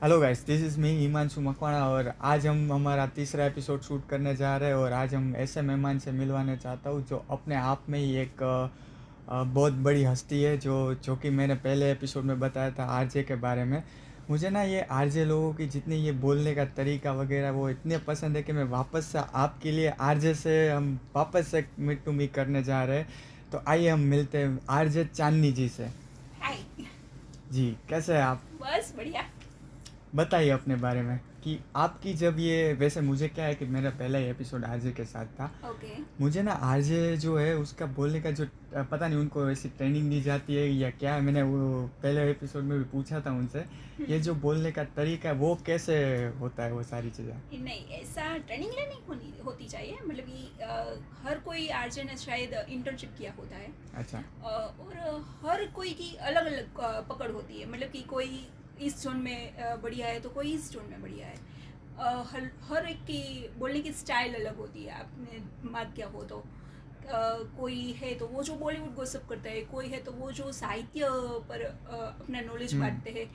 Hello guys, this is me Himanshu Makwana और आज हम हमारा तीसरा एपिसोड शूट करने जा रहे हैं। और आज हम ऐसे मेहमान से मिलवाने चाहता हूँ जो अपने आप में ही एक बहुत बड़ी हस्ती है, जो कि मैंने पहले एपिसोड में बताया था आरजे के बारे में। मुझे ना ये आरजे लोगों की जितनी ये बोलने का तरीका वगैरह वो इतने पसंद है कि मैं वापस से आपके लिए आरजे से हम वापस से मीट टू मीट करने जा रहे हैं। तो आइए हम मिलते हैं आरजे चांदनी जी से। हाय। जी, कैसे हैं आप? बस बढ़िया। बताइए अपने बारे में कि आपकी जब ये, वैसे मुझे क्या है कि मेरा पहला ही एपिसोड आरजे के साथ था। ओके। मुझे ना आरजे जो है उसका बोलने का जो पता नहीं उनको ऐसी ट्रेनिंग दी जाती है या क्या है। मैंने वो पहले एपिसोड में भी पूछा था उनसे, ये जो बोलने का तरीका है वो कैसे होता है वो सारी चीज़ें। नहीं, ऐसा ट्रेनिंग लेनी होनी होती चाहिए, मतलब कि हर कोई आरजे ने शायद इंटर्नशिप किया होता है। अच्छा। और हर कोई की अलग अलग पकड़ होती है, मतलब कि कोई इस जोन में बढ़िया है तो कोई इस जोन में बढ़िया है। हर एक की बोलने की स्टाइल अलग होती है, आपने मार्क किया हो तो। कोई है तो वो जो बॉलीवुड गॉसिप करता है, कोई है तो वो जो साहित्य पर अपना नॉलेज हम्म। बांटते हैं,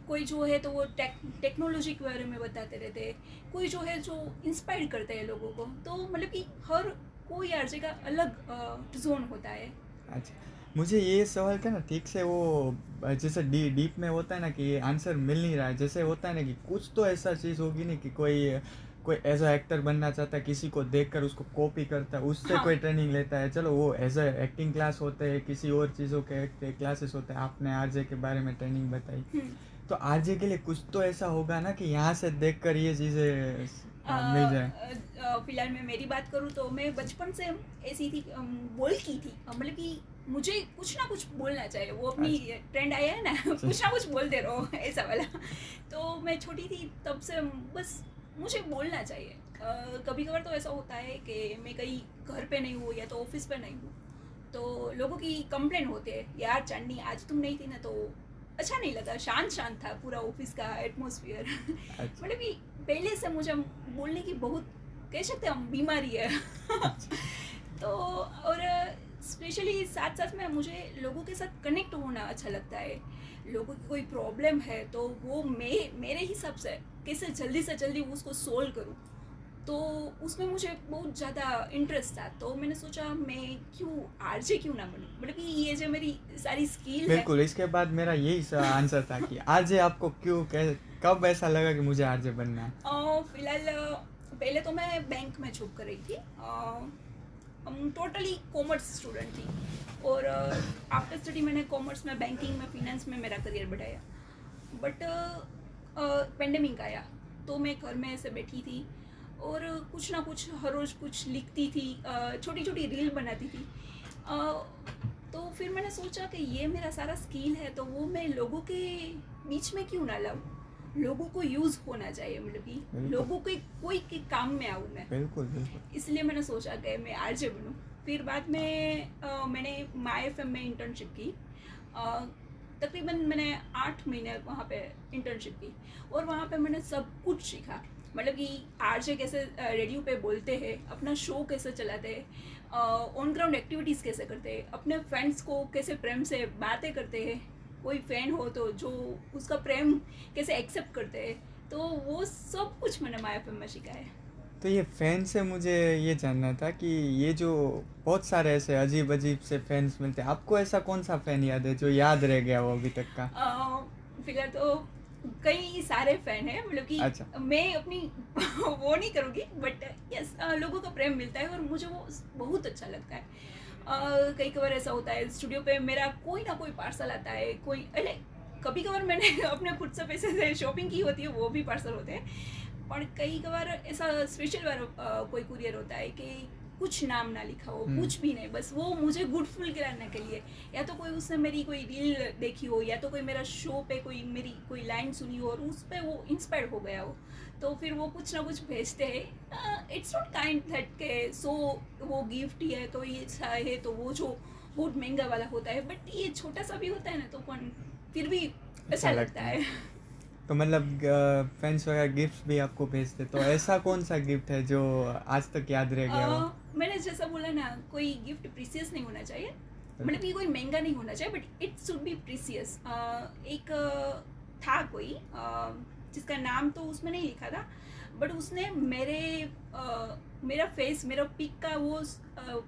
कोई जो है तो वो टेक्नोलॉजी के बारे में बताते रहते हैं, कोई जो है जो इंस्पायर करते हैं लोगों को। तो मतलब कि हर कोई आरजे का अलग जोन होता है। अच्छा, मुझे ये सवाल था ना ठीक से वो जैसे डीप में होता है ना कि आंसर मिल नहीं रहा है। जैसे होता है ना कि कुछ तो ऐसा चीज़ होगी नहीं कि कोई कोई एज अ एक्टर बनना चाहता है, किसी को देखकर उसको कॉपी करता है, उससे हाँ। कोई ट्रेनिंग लेता है। चलो वो एज अ एक्टिंग क्लास होते हैं, किसी और चीज़ों के क्लासेस होते हैं। आपने आरजे के बारे में ट्रेनिंग बताई, हम्म। तो आरजे के लिए कुछ तो ऐसा होगा ना कि यहाँ से देखकर ये चीज़ें मिल जाए। फिलहाल मैं मेरी बात करूँ तो मैं बचपन से ऐसी थी, बोल की थी, मतलब कि मुझे कुछ ना कुछ बोलना चाहिए। वो अपनी अच्छा। ट्रेंड आया है ना अच्छा। कुछ ना कुछ बोलते रहो ऐसा वाला। तो मैं छोटी थी तब से बस मुझे बोलना चाहिए। कभी कभार तो ऐसा होता है कि मैं कहीं घर पे नहीं हूँ या तो ऑफिस पे नहीं हूँ, तो लोगों की कंप्लेन होते हैं, यार चांदनी आज तुम नहीं थी ना तो अच्छा नहीं लगा, शांत शांत था पूरा ऑफिस का एटमोसफियर। अच्छा। मतलब कि पहले से मुझे बोलने की बहुत, कह सकते हैं हम, बीमारी है। अच्छा। तो और स्पेशली साथ साथ में मुझे लोगों के साथ कनेक्ट होना अच्छा लगता है। लोगों की कोई प्रॉब्लम है तो वो मेरे हिसाब से कैसे जल्दी से जल्दी उसको सोल्व करूँ, तो उसमें मुझे बहुत ज़्यादा इंटरेस्ट था। तो मैंने सोचा मैं क्यों आरजे क्यों ना बनूं, मतलब कि ये जो मेरी सारी स्किल है। बिल्कुल, इसके बाद मेरा यही आंसर था कि आरजे आपको क्यों, कब ऐसा लगा कि मुझे आरजे बनना है? फिलहाल पहले तो मैं बैंक में जॉब कर रही थी। हम टोटली कॉमर्स स्टूडेंट थी, और आफ्टर स्टडी मैंने कॉमर्स में, बैंकिंग में, फिनेंस में मेरा करियर बढ़ाया। बट पेंडेमिक आया तो मैं घर में ऐसे बैठी थी और कुछ ना कुछ हर रोज़ कुछ लिखती थी, छोटी छोटी रील बनाती थी। अ, तो फिर मैंने सोचा कि ये मेरा सारा स्किल है तो वो मैं लोगों के बीच में क्यों ना लाऊं, लोगों को यूज़ होना चाहिए, मतलब कि बिल्कुल लोगों के कोई के काम में आऊँ मैं। बिल्कुल। बिल्कुल। इसलिए मैंने सोचा कि मैं आरजे बनूँ। फिर बाद में मैंने माई एफ में इंटर्नशिप की। अ, तकरीबन मैंने 8 महीने वहाँ पे इंटर्नशिप की, और वहाँ पे मैंने सब कुछ सीखा। मतलब कि आरजे कैसे रेडियो पे बोलते हैं, अपना शो कैसे चलाते हैं, ऑन ग्राउंड एक्टिविटीज़ कैसे करते हैं, अपने फ्रेंड्स को कैसे प्रेम से बातें करते हैं, कोई फैन हो तो जो उसका प्रेम कैसे एक्सेप्ट करते हैं। तो वो सब कुछ मैंने माई एफ में सीखा है। तो ये फ़ैन से मुझे ये जानना था कि ये जो बहुत सारे ऐसे अजीब अजीब से फैंस मिलते हैं, आपको ऐसा कौन सा फ़ैन याद है जो याद रह गया हो अभी तक का? फिलहाल तो कई सारे फैन हैं, मतलब कि अच्छा। मैं अपनी वो नहीं करूँगी, बट यस, लोगों का प्रेम मिलता है और मुझे वो बहुत अच्छा लगता है। कई कबार ऐसा होता है स्टूडियो पे मेरा कोई ना कोई पार्सल आता है, कोई अरे कभी कभार मैंने अपने खुद से पैसे से शॉपिंग की होती है, वो भी पार्सल होते हैं। और कई कबार ऐसा स्पेशल वाला कोई कुरियर होता है कि कुछ नाम ना लिखा हो, हम्म। कुछ भी नहीं, बस वो मुझे गुड फील कराने के लिए, या तो कोई उसने मेरी कोई रील देखी हो, या तो कोई मेरा शो पे कोई मेरी कोई लाइन सुनी हो और उस पर वो इंस्पायर हो गया हो, तो फिर वो कुछ ना कुछ भेजते हैं। इट्स नॉट काइंड दैट के सो वो गिफ्ट ही है, कोई ऐसा है तो वो जो बहुत महंगा वाला होता है, बट ये छोटा सा भी होता है ना तो फिर भी अच्छा अच्छा लगता लगता है। है। तो मतलब फैंस वगैरह गिफ्ट भी आपको भेजते, तो ऐसा कौन सा गिफ्ट है जो आज तक याद रह गया हो? मैंने जैसा बोला ना, कोई गिफ्ट प्रीसियस नहीं होना चाहिए, मतलब कि कोई महंगा नहीं होना चाहिए, but it should be precious. एक था कोई, जिसका नाम तो उसमें नहीं लिखा था, बट उसने मेरा फेस, मेरा पिक का वो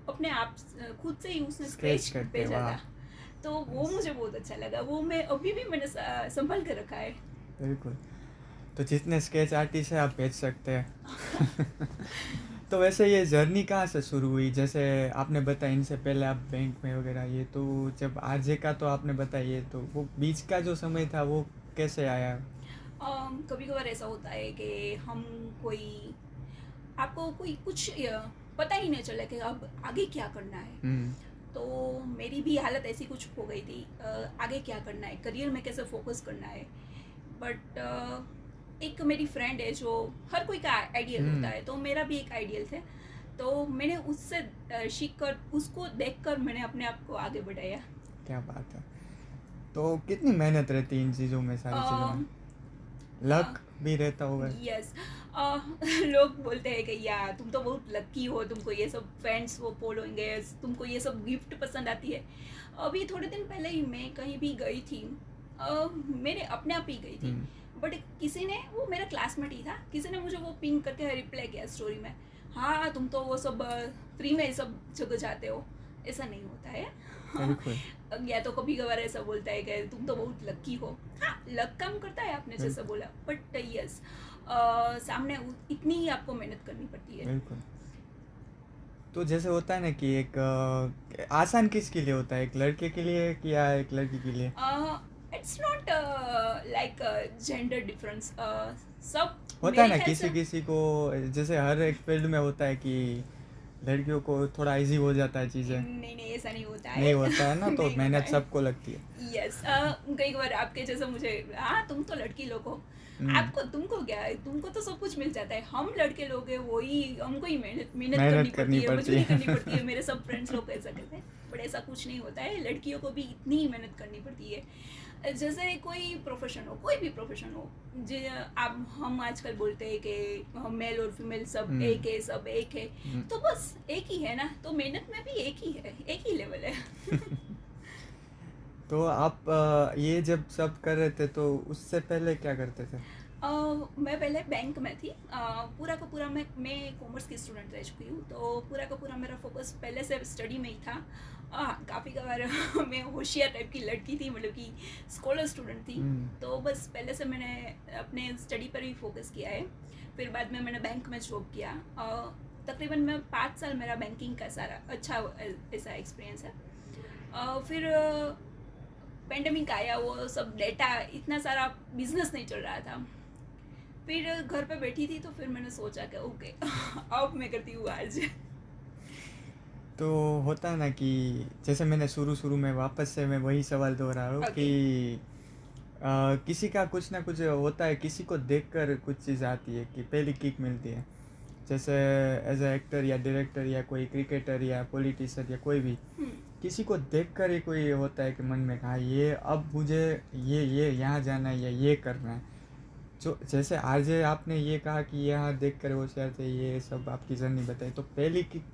अपने आप खुद से ही उसने Sketch स्केच करके, भेजा वाह। था। तो वो मुझे बहुत अच्छा लगा, वो मैं अभी भी मैंने संभाल के रखा है। बिल्कुल। तो जितने स्केच आर्टिस्ट हैं आप भेज सकते हैं। तो वैसे ये जर्नी कहाँ से शुरू हुई? जैसे आपने बताया इनसे पहले आप बैंक में वगैरह, ये तो जब आरजे का तो आपने बताया, ये तो वो बीच का जो समय था वो कैसे आया? कभी कभार ऐसा होता है कि हम कोई आपको कोई कुछ पता ही नहीं चला कि अब आगे क्या करना है। हम्म। तो मेरी भी हालत ऐसी कुछ हो गई थी, आगे क्या करना है, करियर में कैसे फोकस करना है। बट एक मेरी फ्रेंड है जो हर कोई का आइडियल होता है, तो मेरा भी एक आइडियल थे। तो मैंने उससे सीख कर, उसको देख कर मैंने अपने आप को आगे बढ़ाया। क्या बात है। तो कितनी मेहनत रहती है इन चीज़ों में, सारी चीज़ों में? लक भी रहता होगा? यस। लोग बोलते हैं कि यार तुम तो बहुत लकी हो, तुमको ये सब फैंस वो फॉलोइंग है, तुमको ये सब गिफ्ट पसंद आती है। अभी थोड़े दिन पहले ही मैं कहीं भी गई थी, मेरे अपने आप ही गई थी, बट किसी ने, वो मेरा क्लासमेट ही था, किसी ने मुझे वो पिंग करके रिप्लाई किया स्टोरी में, हाँ तुम तो वो सब फ्री में सब जगह जाते हो। ऐसा नहीं होता है। बिल्कुल। या तो कभी कभार ऐसा बोलता है कि तुम तो बहुत लकी हो। हाँ, लक काम करता है, आपने जैसा बोला, बट यस, सामने इतनी ही आपको मेहनत करनी पड़ती है। बिल्कुल। तो जैसे होता है ना कि एक आसान किसके लिए होता है, एक लड़के के लिए कि या एक लड़की के लिए? It's not like gender difference, सब होता है ना मेरे ख्याल किसी से। किसी को, जैसे हर एक फील्ड में होता है कि लड़कियों को थोड़ा इजी हो जाता है चीज़ें। नहीं नहीं, ऐसा नहीं होता है। नहीं होता है ना, तो नहीं होता मेहनत है। सबको लगती है। यस, कई बार आपके जैसे मुझे, हाँ तुम तो लड़की लोग हो, आपको तुमको क्या है, तुमको तो सब कुछ मिल जाता है। हम लड़के लोग हैं, वही हमको ही मेहनत मेहनत करनी पड़ती है, मजदूरी करनी पड़ती है। मेरे सब फ्रेंड्स लोग ऐसा कहते हैं, बट ऐसा कुछ नहीं होता है। लड़कियों को भी इतनी ही मेहनत करनी पड़ती है। जैसे कोई प्रोफेशन हो, कोई भी प्रोफेशन हो, जो आप हम आजकल बोलते हैं कि मेल और फीमेल सब एक है, सब एक है, तो बस एक ही है ना, तो मेहनत में भी एक ही है, एक ही लेवल है। तो आप ये जब सब कर रहे थे तो उससे पहले क्या करते थे? मैं पहले बैंक में थी। पूरा का पूरा मैं कॉमर्स की स्टूडेंट रह चुकी हूँ, तो पूरा का पूरा मेरा फोकस पहले से स्टडी में ही था। काफ़ी बार मैं होशियार टाइप की लड़की थी, मतलब कि स्कॉलर स्टूडेंट थी। तो बस पहले से मैंने अपने स्टडी पर ही फोकस किया है। फिर बाद में मैंने बैंक में जॉब किया। तकरीबन मैं 5 साल मेरा बैंकिंग का सारा अच्छा ऐसा एक्सपीरियंस है। फिर पेंडेमिक आया, वो सब डेटा, इतना सारा बिजनेस नहीं चल रहा था। फिर घर पे बैठी थी, तो फिर मैंने सोचा कि ओके, अब मैं करती हूँ आज। तो होता है ना कि जैसे मैंने शुरू में, वापस से मैं वही सवाल दोहरा रहा हूँ कि किसी का कुछ ना कुछ होता है, किसी को देखकर कुछ चीज़ आती है कि पहली किक मिलती है। जैसे एज ए एक्टर या डायरेक्टर या कोई क्रिकेटर या पॉलिटिशियन या कोई भी, किसी को देखकर ही कोई होता है कि मन में, हाँ ये अब मुझे ये यहाँ जाना है या ये करना है। जो जैसे आरजे आपने ये कहा कि यहाँ देख कर होशियार थे, ये सब आपकी जर्नी बताई, तो पहली किक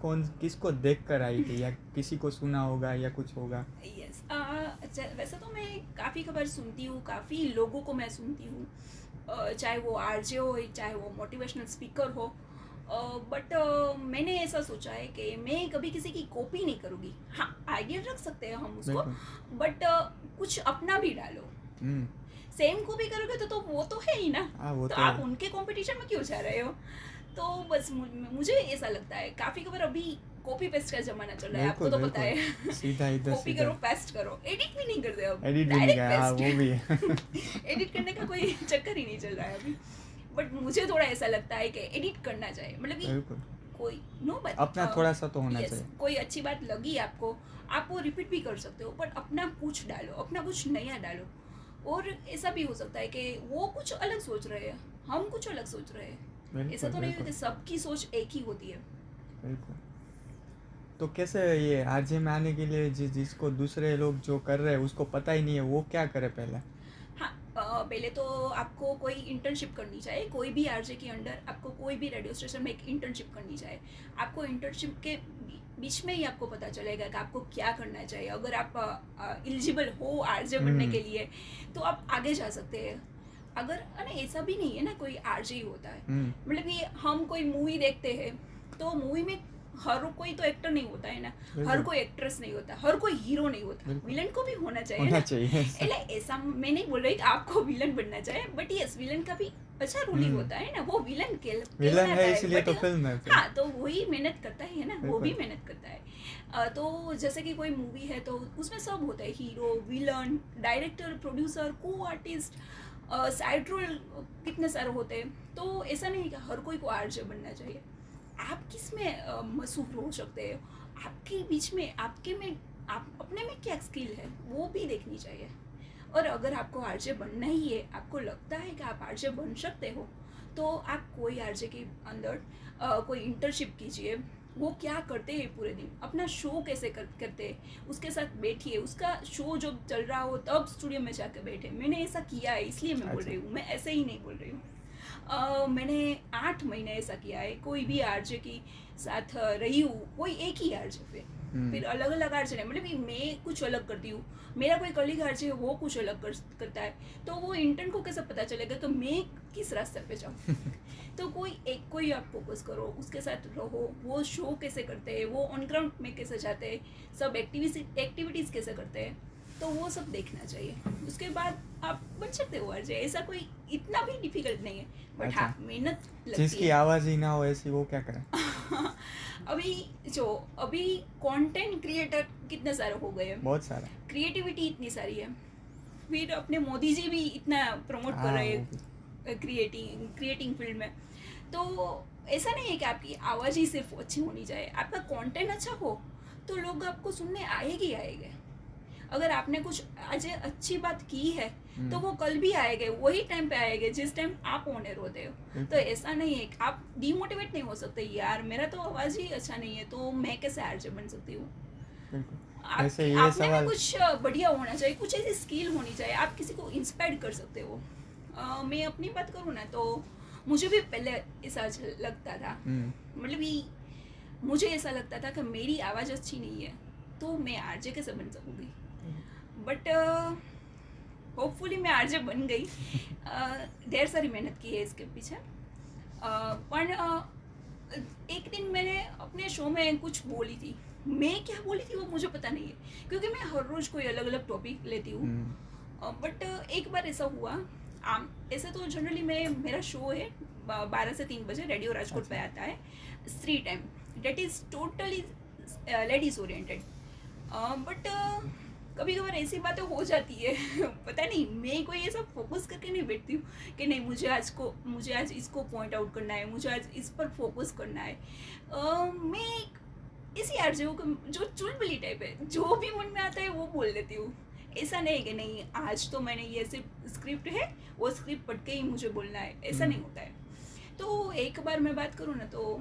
किसको देख कर आई थी, या किसी को सुना होगा या कुछ होगा? यस, वैसे तो मैं काफ़ी खबर सुनती हूँ, काफ़ी लोगों को मैं सुनती हूँ, चाहे वो आरजे हो, चाहे वो मोटिवेशनल स्पीकर हो, बट मैंने ऐसा सोचा है कि मैं कभी किसी की कॉपी नहीं करूँगी। हाँ, आइडिया रख सकते हैं हम उसको, बट कुछ अपना भी डालो। सेम को भी करोगे तो वो तो है ही ना, तो आप उनके कंपटीशन में क्यों जा रहे हो? तो बस मुझे ऐसा लगता है, काफ़ी खबर अभी कॉपी पेस्ट का जमाना चल रहा है, आपको तो पता है। सीधा इधर कॉपी करो, पेस्ट करो, एडिट भी नहीं करते अब, एडिट भी नहीं कर, वो भी एडिट करने का कोई चक्कर ही नहीं चल रहा है अभी। बट मुझे थोड़ा ऐसा लगता है कि एडिट करना चाहिए, मतलब कि कोई बट अपना थोड़ा सा तो होना चाहिए। कोई अच्छी बात लगी आपको, आप वो रिपीट भी कर सकते हो, बट अपना कुछ डालो, अपना कुछ नया डालो। और ऐसा भी हो सकता है कि वो कुछ अलग सोच रहे हैं, हम कुछ अलग सोच रहे हैं, ऐसा तो नहीं होता, सबकी सोच एक ही होती है। बिल्कुल। तो कैसे ये आरजे में आने के लिए जिसको दूसरे लोग जो कर रहे हैं उसको पता ही नहीं है, वो क्या करे पहले? हाँ, पहले तो आपको कोई इंटर्नशिप करनी चाहिए। कोई भी आरजे के अंडर आपको कोई भी रेडियो स्टेशन में एक इंटर्नशिप करनी चाहिए। आपको इंटर्नशिप के बीच में ही आपको पता चलेगा कि आपको क्या करना चाहिए। अगर आप एलिजिबल हो आरजे बनने के लिए, तो आप आगे जा सकते हैं। अगर अरे ऐसा भी नहीं है ना, कोई आरजे ही होता है। हम्म, मतलब कि हम कोई मूवी देखते हैं तो मूवी में हर कोई तो एक्टर नहीं होता है ना, हर बिल्कुल कोई एक्ट्रेस नहीं होता, हर कोई हीरो नहीं होता, बिल्कुल विलन को भी होना चाहिए होना ना। चाहिए। એટલે ऐसा मैं नहीं बोल रही कि आपको विलन बनना चाहिए, बट यस विलन का भी अच्छा रोल ही होता है ना, वो विलन विलन है कहलाता है। इसलिए तो बट फिल्म है फिर। हाँ, तो वही मेहनत करता ही है ना, वो भी बिल्कुल मेहनत करता है। तो जैसे कि कोई मूवी है तो उसमें सब होता है, हीरो, विलन, डायरेक्टर, प्रोड्यूसर, को आर्टिस्ट, साइड रोल कितने सारे होते हैं। तो ऐसा नहीं कि हर कोई को आरजे बनना चाहिए। आप किस में मशहूर हो सकते हो, आपके बीच में, आपके में, आप अपने में क्या स्किल है वो भी देखनी चाहिए। और अगर आपको आरजे बनना ही है, आपको लगता है कि आप आरजे बन सकते हो, तो आप कोई आरजे के अंदर कोई इंटर्नशिप कीजिए। वो क्या करते हैं पूरे दिन, अपना शो कैसे करते हैं, उसके साथ बैठिए, उसका शो जब चल रहा हो तब स्टूडियो में जाकर बैठे। मैंने ऐसा किया है इसलिए मैं बोल अच्छा रही हूँ, मैं ऐसे ही नहीं बोल रही हूँ। मैंने 8 महीने ऐसा किया है, कोई भी आरजे की साथ रही हूँ, कोई एक ही आरजे फिर अलग अलग आरजे नहीं, मतलब कि मैं कुछ अलग करती हूँ, मेरा कोई कलीग आरजे है वो कुछ अलग करता है, तो वो इंटर्न को कैसे पता चलेगा तो मैं किस रास्ते पे जाऊँ। तो कोई एक को ही आप फोकस करो, उसके साथ रहो, वो शो कैसे करते हैं, वो ऑन ग्राउंड में कैसे जाते हैं, सब एक्टिविटीज़ कैसे करते हैं, तो वो सब देखना चाहिए। उसके बाद आप बन सकते हो आरजे, ऐसा कोई इतना भी डिफिकल्ट नहीं है, बट अच्छा, हाँ मेहनत लगती जिसकी है। आवाज़ ही ना हो ऐसी वो क्या करे? अभी कंटेंट क्रिएटर कितने सारे हो गए हैं, बहुत सारा। क्रिएटिविटी इतनी सारी है, फिर अपने मोदी जी भी इतना प्रमोट कर हाँ रहे वो भी। हैं क्रिएटिंग फील्ड में। तो ऐसा नहीं है कि आपकी आवाज़ ही सिर्फ अच्छी होनी चाहिए, आपका कंटेंट अच्छा हो तो लोग आपको सुनने आएंगे ही आएंगे। अगर आपने कुछ आज अच्छी बात की है तो वो कल भी आएंगे, वही टाइम पे आएंगे जिस टाइम आप ओनर होते हो। तो बिल्कुल ऐसा नहीं है कि आप डिमोटिवेट नहीं हो सकते, यार मेरा तो आवाज़ ही अच्छा नहीं है तो मैं कैसे आरजे बन सकती हूँ। बिल्कुल। आप वैसे ये आपने में सवाल कुछ बढ़िया होना चाहिए, कुछ ऐसी स्किल होनी चाहिए, आप किसी को इंस्पायर कर सकते हो। मैं अपनी बात करूँ ना तो मुझे भी पहले ऐसा लगता था, मतलब कि मुझे ऐसा लगता था कि मेरी आवाज़ अच्छी नहीं है तो मैं आरजे कैसे बन सकूँगी, बट होपफुली मैं आरजे बन गई। ढेर सारी मेहनत की है इसके पीछे। पर एक दिन मैंने अपने शो में कुछ बोली थी, मैं क्या बोली थी वो मुझे पता नहीं है क्योंकि मैं हर रोज़ कोई अलग अलग टॉपिक लेती हूँ। बट एक बार ऐसा हुआ, ऐसे तो जनरली मेरा शो है 12 से 3 बजे रेडियो राजकोट पे आता है, स्त्री time, that is totally ladies oriented. But कभी कभार ऐसी बातें हो जाती है पता नहीं, मैं कोई ऐसा फोकस करके नहीं बैठती हूँ कि नहीं मुझे आज इसको पॉइंट आउट करना है, मुझे आज इस पर फोकस करना है। मैं एक ऐसी आरजे हूँ जो चुलबुली टाइप है, जो भी मन में आता है वो बोल लेती हूँ। ऐसा नहीं कि नहीं आज तो मैंने ये सिर्फ स्क्रिप्ट है, वो स्क्रिप्ट पढ़ के ही मुझे बोलना है, ऐसा नहीं होता है। तो एक बार मैं बात करूँ ना तो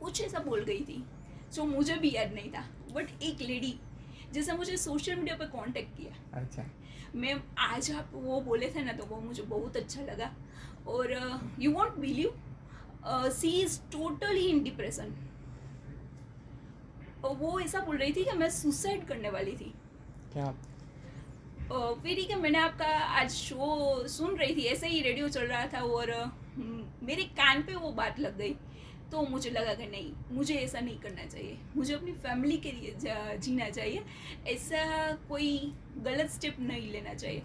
कुछ ऐसा बोल गई थी जो मुझे भी याद नहीं था, बट एक लेडी जिसने मुझे सोशल मीडिया पर कांटेक्ट किया, अच्छा मैं आज आप वो बोले थे ना तो वो मुझे बहुत अच्छा लगा। और you won't believe she is totally in depression. और वो ऐसा बोल रही थी कि मैं सुसाइड करने वाली थी। क्या? फिर ही कि मैंने आपका आज शो सुन रही थी, ऐसे ही रेडियो चल रहा था और मेरे कान पे वो बात लग गई, तो मुझे लगा कि नहीं मुझे ऐसा नहीं करना चाहिए, मुझे अपनी फैमिली के लिए जीना चाहिए, ऐसा कोई गलत स्टेप नहीं लेना चाहिए।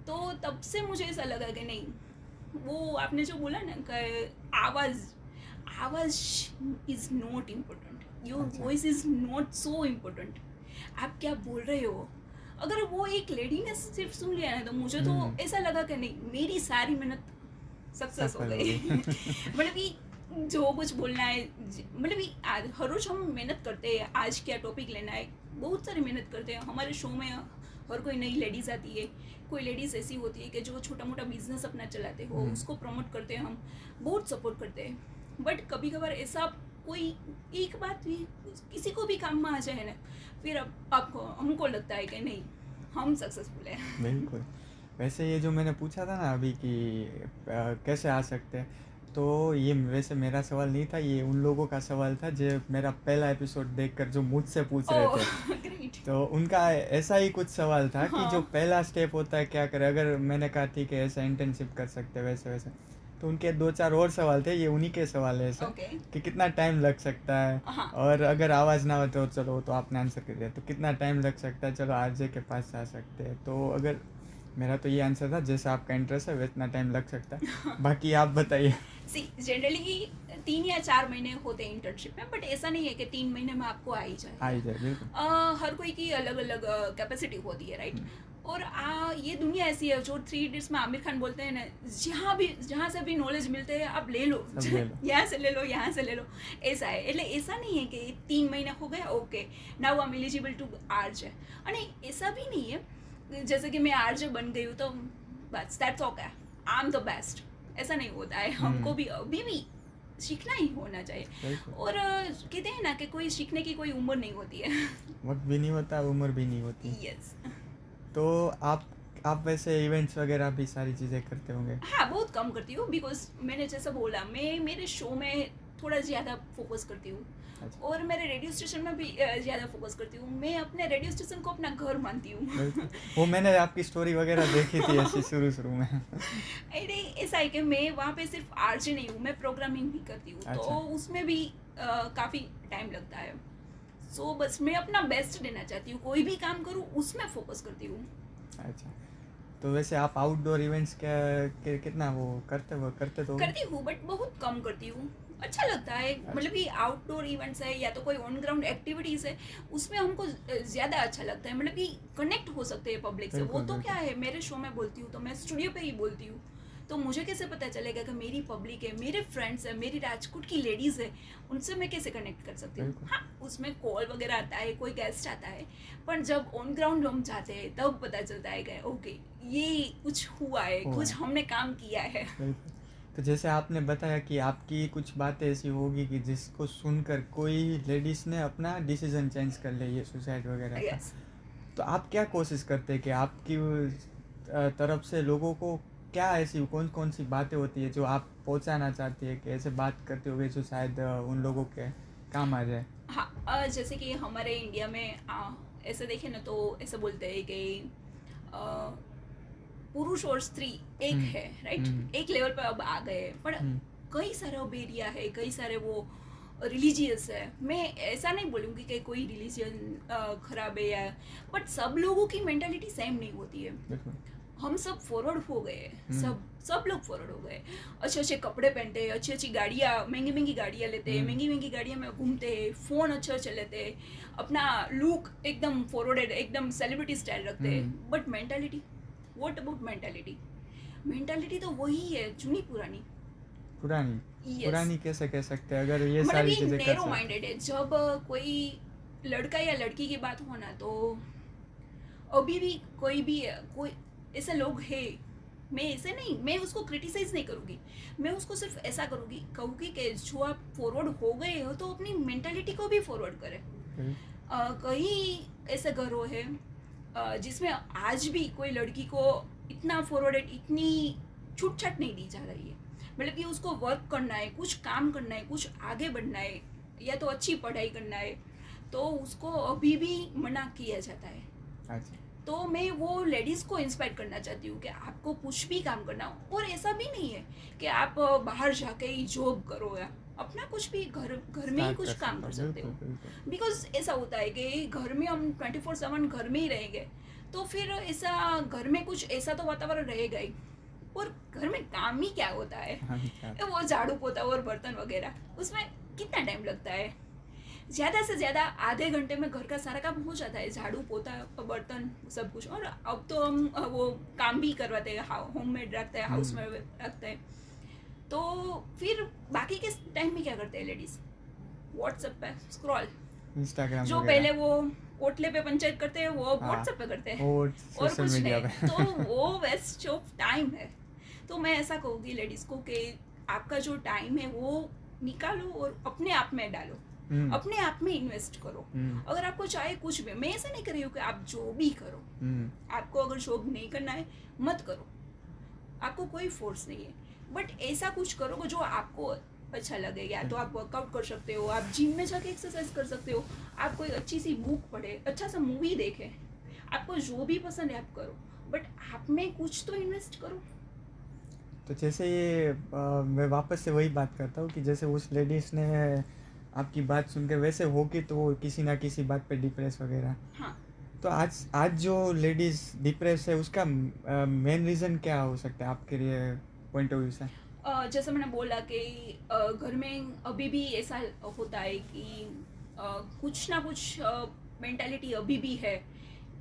तो तब से मुझे ऐसा लगा कि नहीं, वो आपने जो बोला ना कि आवाज़ इज़ नॉट इम्पोर्टेंट, योर अच्छा। Voice is not so important, आप क्या बोल रहे हो। अगर वो एक लेडी ने सिर्फ सुन लिया ना तो मुझे तो ऐसा लगा कि नहीं मेरी सारी मेहनत सक्सेस हो सफल हो गई। गई। मतलब कि जो कुछ बोलना है, मतलब कि हर रोज हम मेहनत करते हैं, आज क्या टॉपिक लेना है, बहुत सारी मेहनत करते हैं। हमारे शो में हर कोई नई लेडीज़ आती है, कोई लेडीज़ ऐसी होती है कि जो छोटा मोटा बिजनेस अपना चलाते हो, उसको प्रमोट करते हैं, हम बहुत सपोर्ट करते हैं। बट कभी कभार ऐसा कोई एक बात भी किसी को भी काम में आ जाए ना, फिर अब आपको हमको लगता है कि नहीं हम सक्सेसफुल हैं। बिल्कुल। वैसे ये जो मैंने पूछा था ना अभी कि कैसे आ सकते हैं, तो ये वैसे मेरा सवाल नहीं था, ये उन लोगों का सवाल था जो मेरा पहला एपिसोड देखकर जो मुझसे पूछ रहे ओह थे। ग्रेट। राइट। तो उनका ऐसा ही कुछ सवाल था कि हाँ। जो पहला स्टेप होता है क्या करें, अगर मैंने कहा ठीक है ऐसा इंटर्नशिप कर सकते हैं वैसे वैसे, तो उनके 2-4 और सवाल थे, ये उन्हीं के सवाल है ऐसा ओके। कि कितना टाइम लग सकता है, हाँ। और अगर आवाज़ ना हो तो चलो वो तो आपने आंसर कर दिया, तो कितना टाइम लग सकता है, चलो आरजे के पास जा सकते हैं। तो अगर मेरा तो ये आंसर था जैसा आपका इंटरेस्ट है वैतना टाइम लग सकता है, बाकी आप बताइए। सी जनरली 3 या 4 महीने होते हैं इंटर्नशिप में, बट ऐसा नहीं है कि 3 महीने में आपको आ ही आ जाए। ही जाए बिल्कुल। हर कोई की अलग अलग कैपेसिटी होती है, राइट। हम्म, और ये दुनिया ऐसी है, जो 3 इडियट्स में आमिर खान बोलते हैं ना, जहाँ से भी नॉलेज मिलते हैं आप ले लो, सब ले लो। यहाँ से ले लो, यहाँ से ले लो, ऐसा है। એટલે ऐसा नहीं है कि 3 महीने हो गए okay now I am eligible to RJ, અને ऐसा भी नहीं है जैसे कि मैं आरजे बन गई हूँ तो बस that's okay I am the best, ऐसा नहीं होता है। हमको भी अभी भी सीखना ही होना चाहिए। बिल्कुल। और कहते हैं ना कि कोई सीखने की कोई उम्र नहीं होती है। वक्त भी नहीं होता, उम्र भी नहीं होती। यस। तो आप वैसे इवेंट्स वगैरह भी सारी चीज़ें करते होंगे? हाँ, बहुत कम करती हूँ, बिकॉज मैंने जैसा बोला, मैं मेरे शो में थोड़ा ज़्यादा फोकस करती हूँ, अच्छा। और मेरे रेडियो स्टेशन में भी ज़्यादा फोकस करती हूँ। मैं अपने रेडियो स्टेशन को अपना घर मानती हूँ। बिल्कुल। वो मैंने आपकी स्टोरी वगैरह देखी थी ऐसी शुरू में। अरे ऐसा है कि मैं वहाँ पे सिर्फ आरजे नहीं हूँ, मैं प्रोग्रामिंग भी करती हूँ, अच्छा। तो उसमें भी काफ़ी टाइम लगता है। सो बस मैं अपना बेस्ट देना चाहती हूँ, कोई भी काम करूँ उसमें फोकस करती हूँ। अच्छा, तो वैसे आप आउटडोर इवेंट्स कितना वो करते तो होगे? करती हूँ बट बहुत कम करती हूँ। अच्छा लगता है, मतलब कि आउटडोर इवेंट्स है या तो कोई ऑन ग्राउंड एक्टिविटीज़ है, उसमें हमको ज़्यादा अच्छा लगता है, मतलब कि कनेक्ट हो सकते हैं पब्लिक से। वो बिल्कुल, तो बिल्कुल। क्या है, मेरे शो में बोलती हूँ तो मैं स्टूडियो पे ही बोलती हूँ, तो मुझे कैसे पता चलेगा कि मेरी पब्लिक है, मेरे फ्रेंड्स है, मेरी राजकोट की लेडीज़ है, उनसे मैं कैसे कनेक्ट कर सकती हूँ। बिल्कुल। हाँ, उसमें कॉल वगैरह आता है, कोई गेस्ट आता है, पर जब ऑन ग्राउंड हम जाते हैं तब पता चलता है कि ओके ये कुछ हुआ है, हुआ कुछ है। हमने काम किया है। बिल्कुल। तो जैसे आपने बताया कि आपकी कुछ बातें ऐसी होगी कि जिसको सुनकर कोई लेडीज़ ने अपना डिसीजन चेंज कर ले, ये सुसाइड वगैरह का, यस। तो आप क्या कोशिश करते हैं कि आपकी तरफ से लोगों को क्या ऐसी कौन कौन सी बातें होती है जो आप पहुंचाना चाहती है, कि ऐसे बात करते होगे जो शायद उन लोगों के काम आ जाए? हाँ, जैसे कि हमारे इंडिया में ऐसे देखें ना तो ऐसे बोलते हैं कि अ, पुरुष और स्त्री एक है, राइट, एक लेवल पर अब आ गए, पर हम्म, कई सारे अब एरिया है, कई सारे वो रिलीजियस है। मैं ऐसा नहीं बोलूँगी कि कोई रिलीजन खराब है, या बट सब लोगों की मेंटालिटी सेम नहीं होती है। बिल्कुल। हम सब फॉरवर्ड हो गए हैं, हम्म। सब लोग फॉरवर्ड हो गए, अच्छे अच्छे कपड़े पहनते हैं, अच्छी अच्छी गाड़ियाँ, महंगी महंगी गाड़ियाँ लेते हैं, महंगी महंगी गाड़ियाँ में घूमते हैं, फ़ोन अच्छे अच्छे लेते हैं, अपना लुक एकदम फॉरवर्डेड, एकदम सेलिब्रिटी स्टाइल रखते हैं, but mentality, what about mentality? Mentality तो वही है, जूनी पुरानी। पुरानी Yes. पुरानी कैसे कह सकते हैं अगर ये मतलब सारी ये चीज़ें कर नैरो सकते? माइंडेड है। जब कोई लड़का या लड़की की बात हो ना, तो अभी भी कोई ऐसे लोग हैं, मैं ऐसे नहीं, मैं उसको क्रिटिसाइज नहीं करूँगी, मैं उसको सिर्फ ऐसा कहूँगी कि जो आप फॉरवर्ड हो गए हो तो अपनी मेंटालिटी को भी फॉरवर्ड करें। कई ऐसे घरों हैं जिसमें आज भी कोई लड़की को इतना फॉरवर्डेड, इतनी छूट छाट नहीं दी जा रही है। मतलब कि उसको वर्क करना है, कुछ काम करना है, कुछ आगे बढ़ना है, या तो अच्छी पढ़ाई करना है, तो उसको अभी भी मना किया जाता है। अच्छा। तो मैं वो लेडीज़ को इंस्पायर करना चाहती हूँ कि आपको कुछ भी काम करना हो, और ऐसा भी नहीं है कि आप बाहर जाके ही जॉब करो, या अपना कुछ भी घर में ही कुछ काम कर सकते हो। बिकॉज ऐसा होता है कि घर में हम 24/7 घर में ही रहेंगे, तो फिर ऐसा घर में कुछ ऐसा तो वातावरण रहेगा ही, और घर में काम ही क्या होता है, वो झाड़ू पोता और बर्तन वगैरह, उसमें कितना टाइम लगता है? ज़्यादा से ज़्यादा आधे घंटे में घर का सारा काम हो जाता है, झाड़ू पोता बर्तन सब कुछ। और अब तो हम वो काम भी करवाते हैं, होम मेड रखते हैं, हाउस में रखते हैं, तो फिर बाकी के टाइम में क्या करते हैं लेडीज़? व्हाट्सएप पे स्क्रॉल, इंस्टाग्राम जो पहले वो ओटले पे पंचायत करते हैं वो व्हाट्सएप पे करते हैं, और कुछ नहीं, तो वो वेस्ट ऑफ टाइम है। तो मैं ऐसा कहूँगी लेडीज़ को कि आपका जो टाइम है वो निकालो और अपने आप में डालो, अपने आप में इन्वेस्ट करो। अगर आपको चाहे कुछ भी, मैं ऐसा नहीं कर रही हूँ कि आप जो भी करो, आपको अगर जॉब नहीं करना है मत करो, आपको कोई फोर्स नहीं है, बट ऐसा कुछ करो जो आपको अच्छा लगे, या तो आप वर्कआउट कर सकते हो, आप जिम में जाके एक्सरसाइज कर सकते हो, आप कोई अच्छी सी बुक पढ़े, अच्छा सा मूवी देखें, आपको जो भी पसंद है आप करो, बट आप में कुछ तो इन्वेस्ट करो। तो जैसे ये मैं वापस से वही बात करता हूँ कि जैसे उस लेडीज़ ने आपकी बात सुन के वैसे हो कि तो वो किसी ना किसी बात पे डिप्रेस वगैरह, हाँ, तो आज जो लेडीज़ डिप्रेस है उसका मेन रीज़न क्या हो सकता है आपके लिए पॉइंट ऑफ व्यू से? जैसे मैंने बोला कि घर में अभी भी ऐसा होता है कि कुछ ना कुछ मेंटालिटी अभी भी है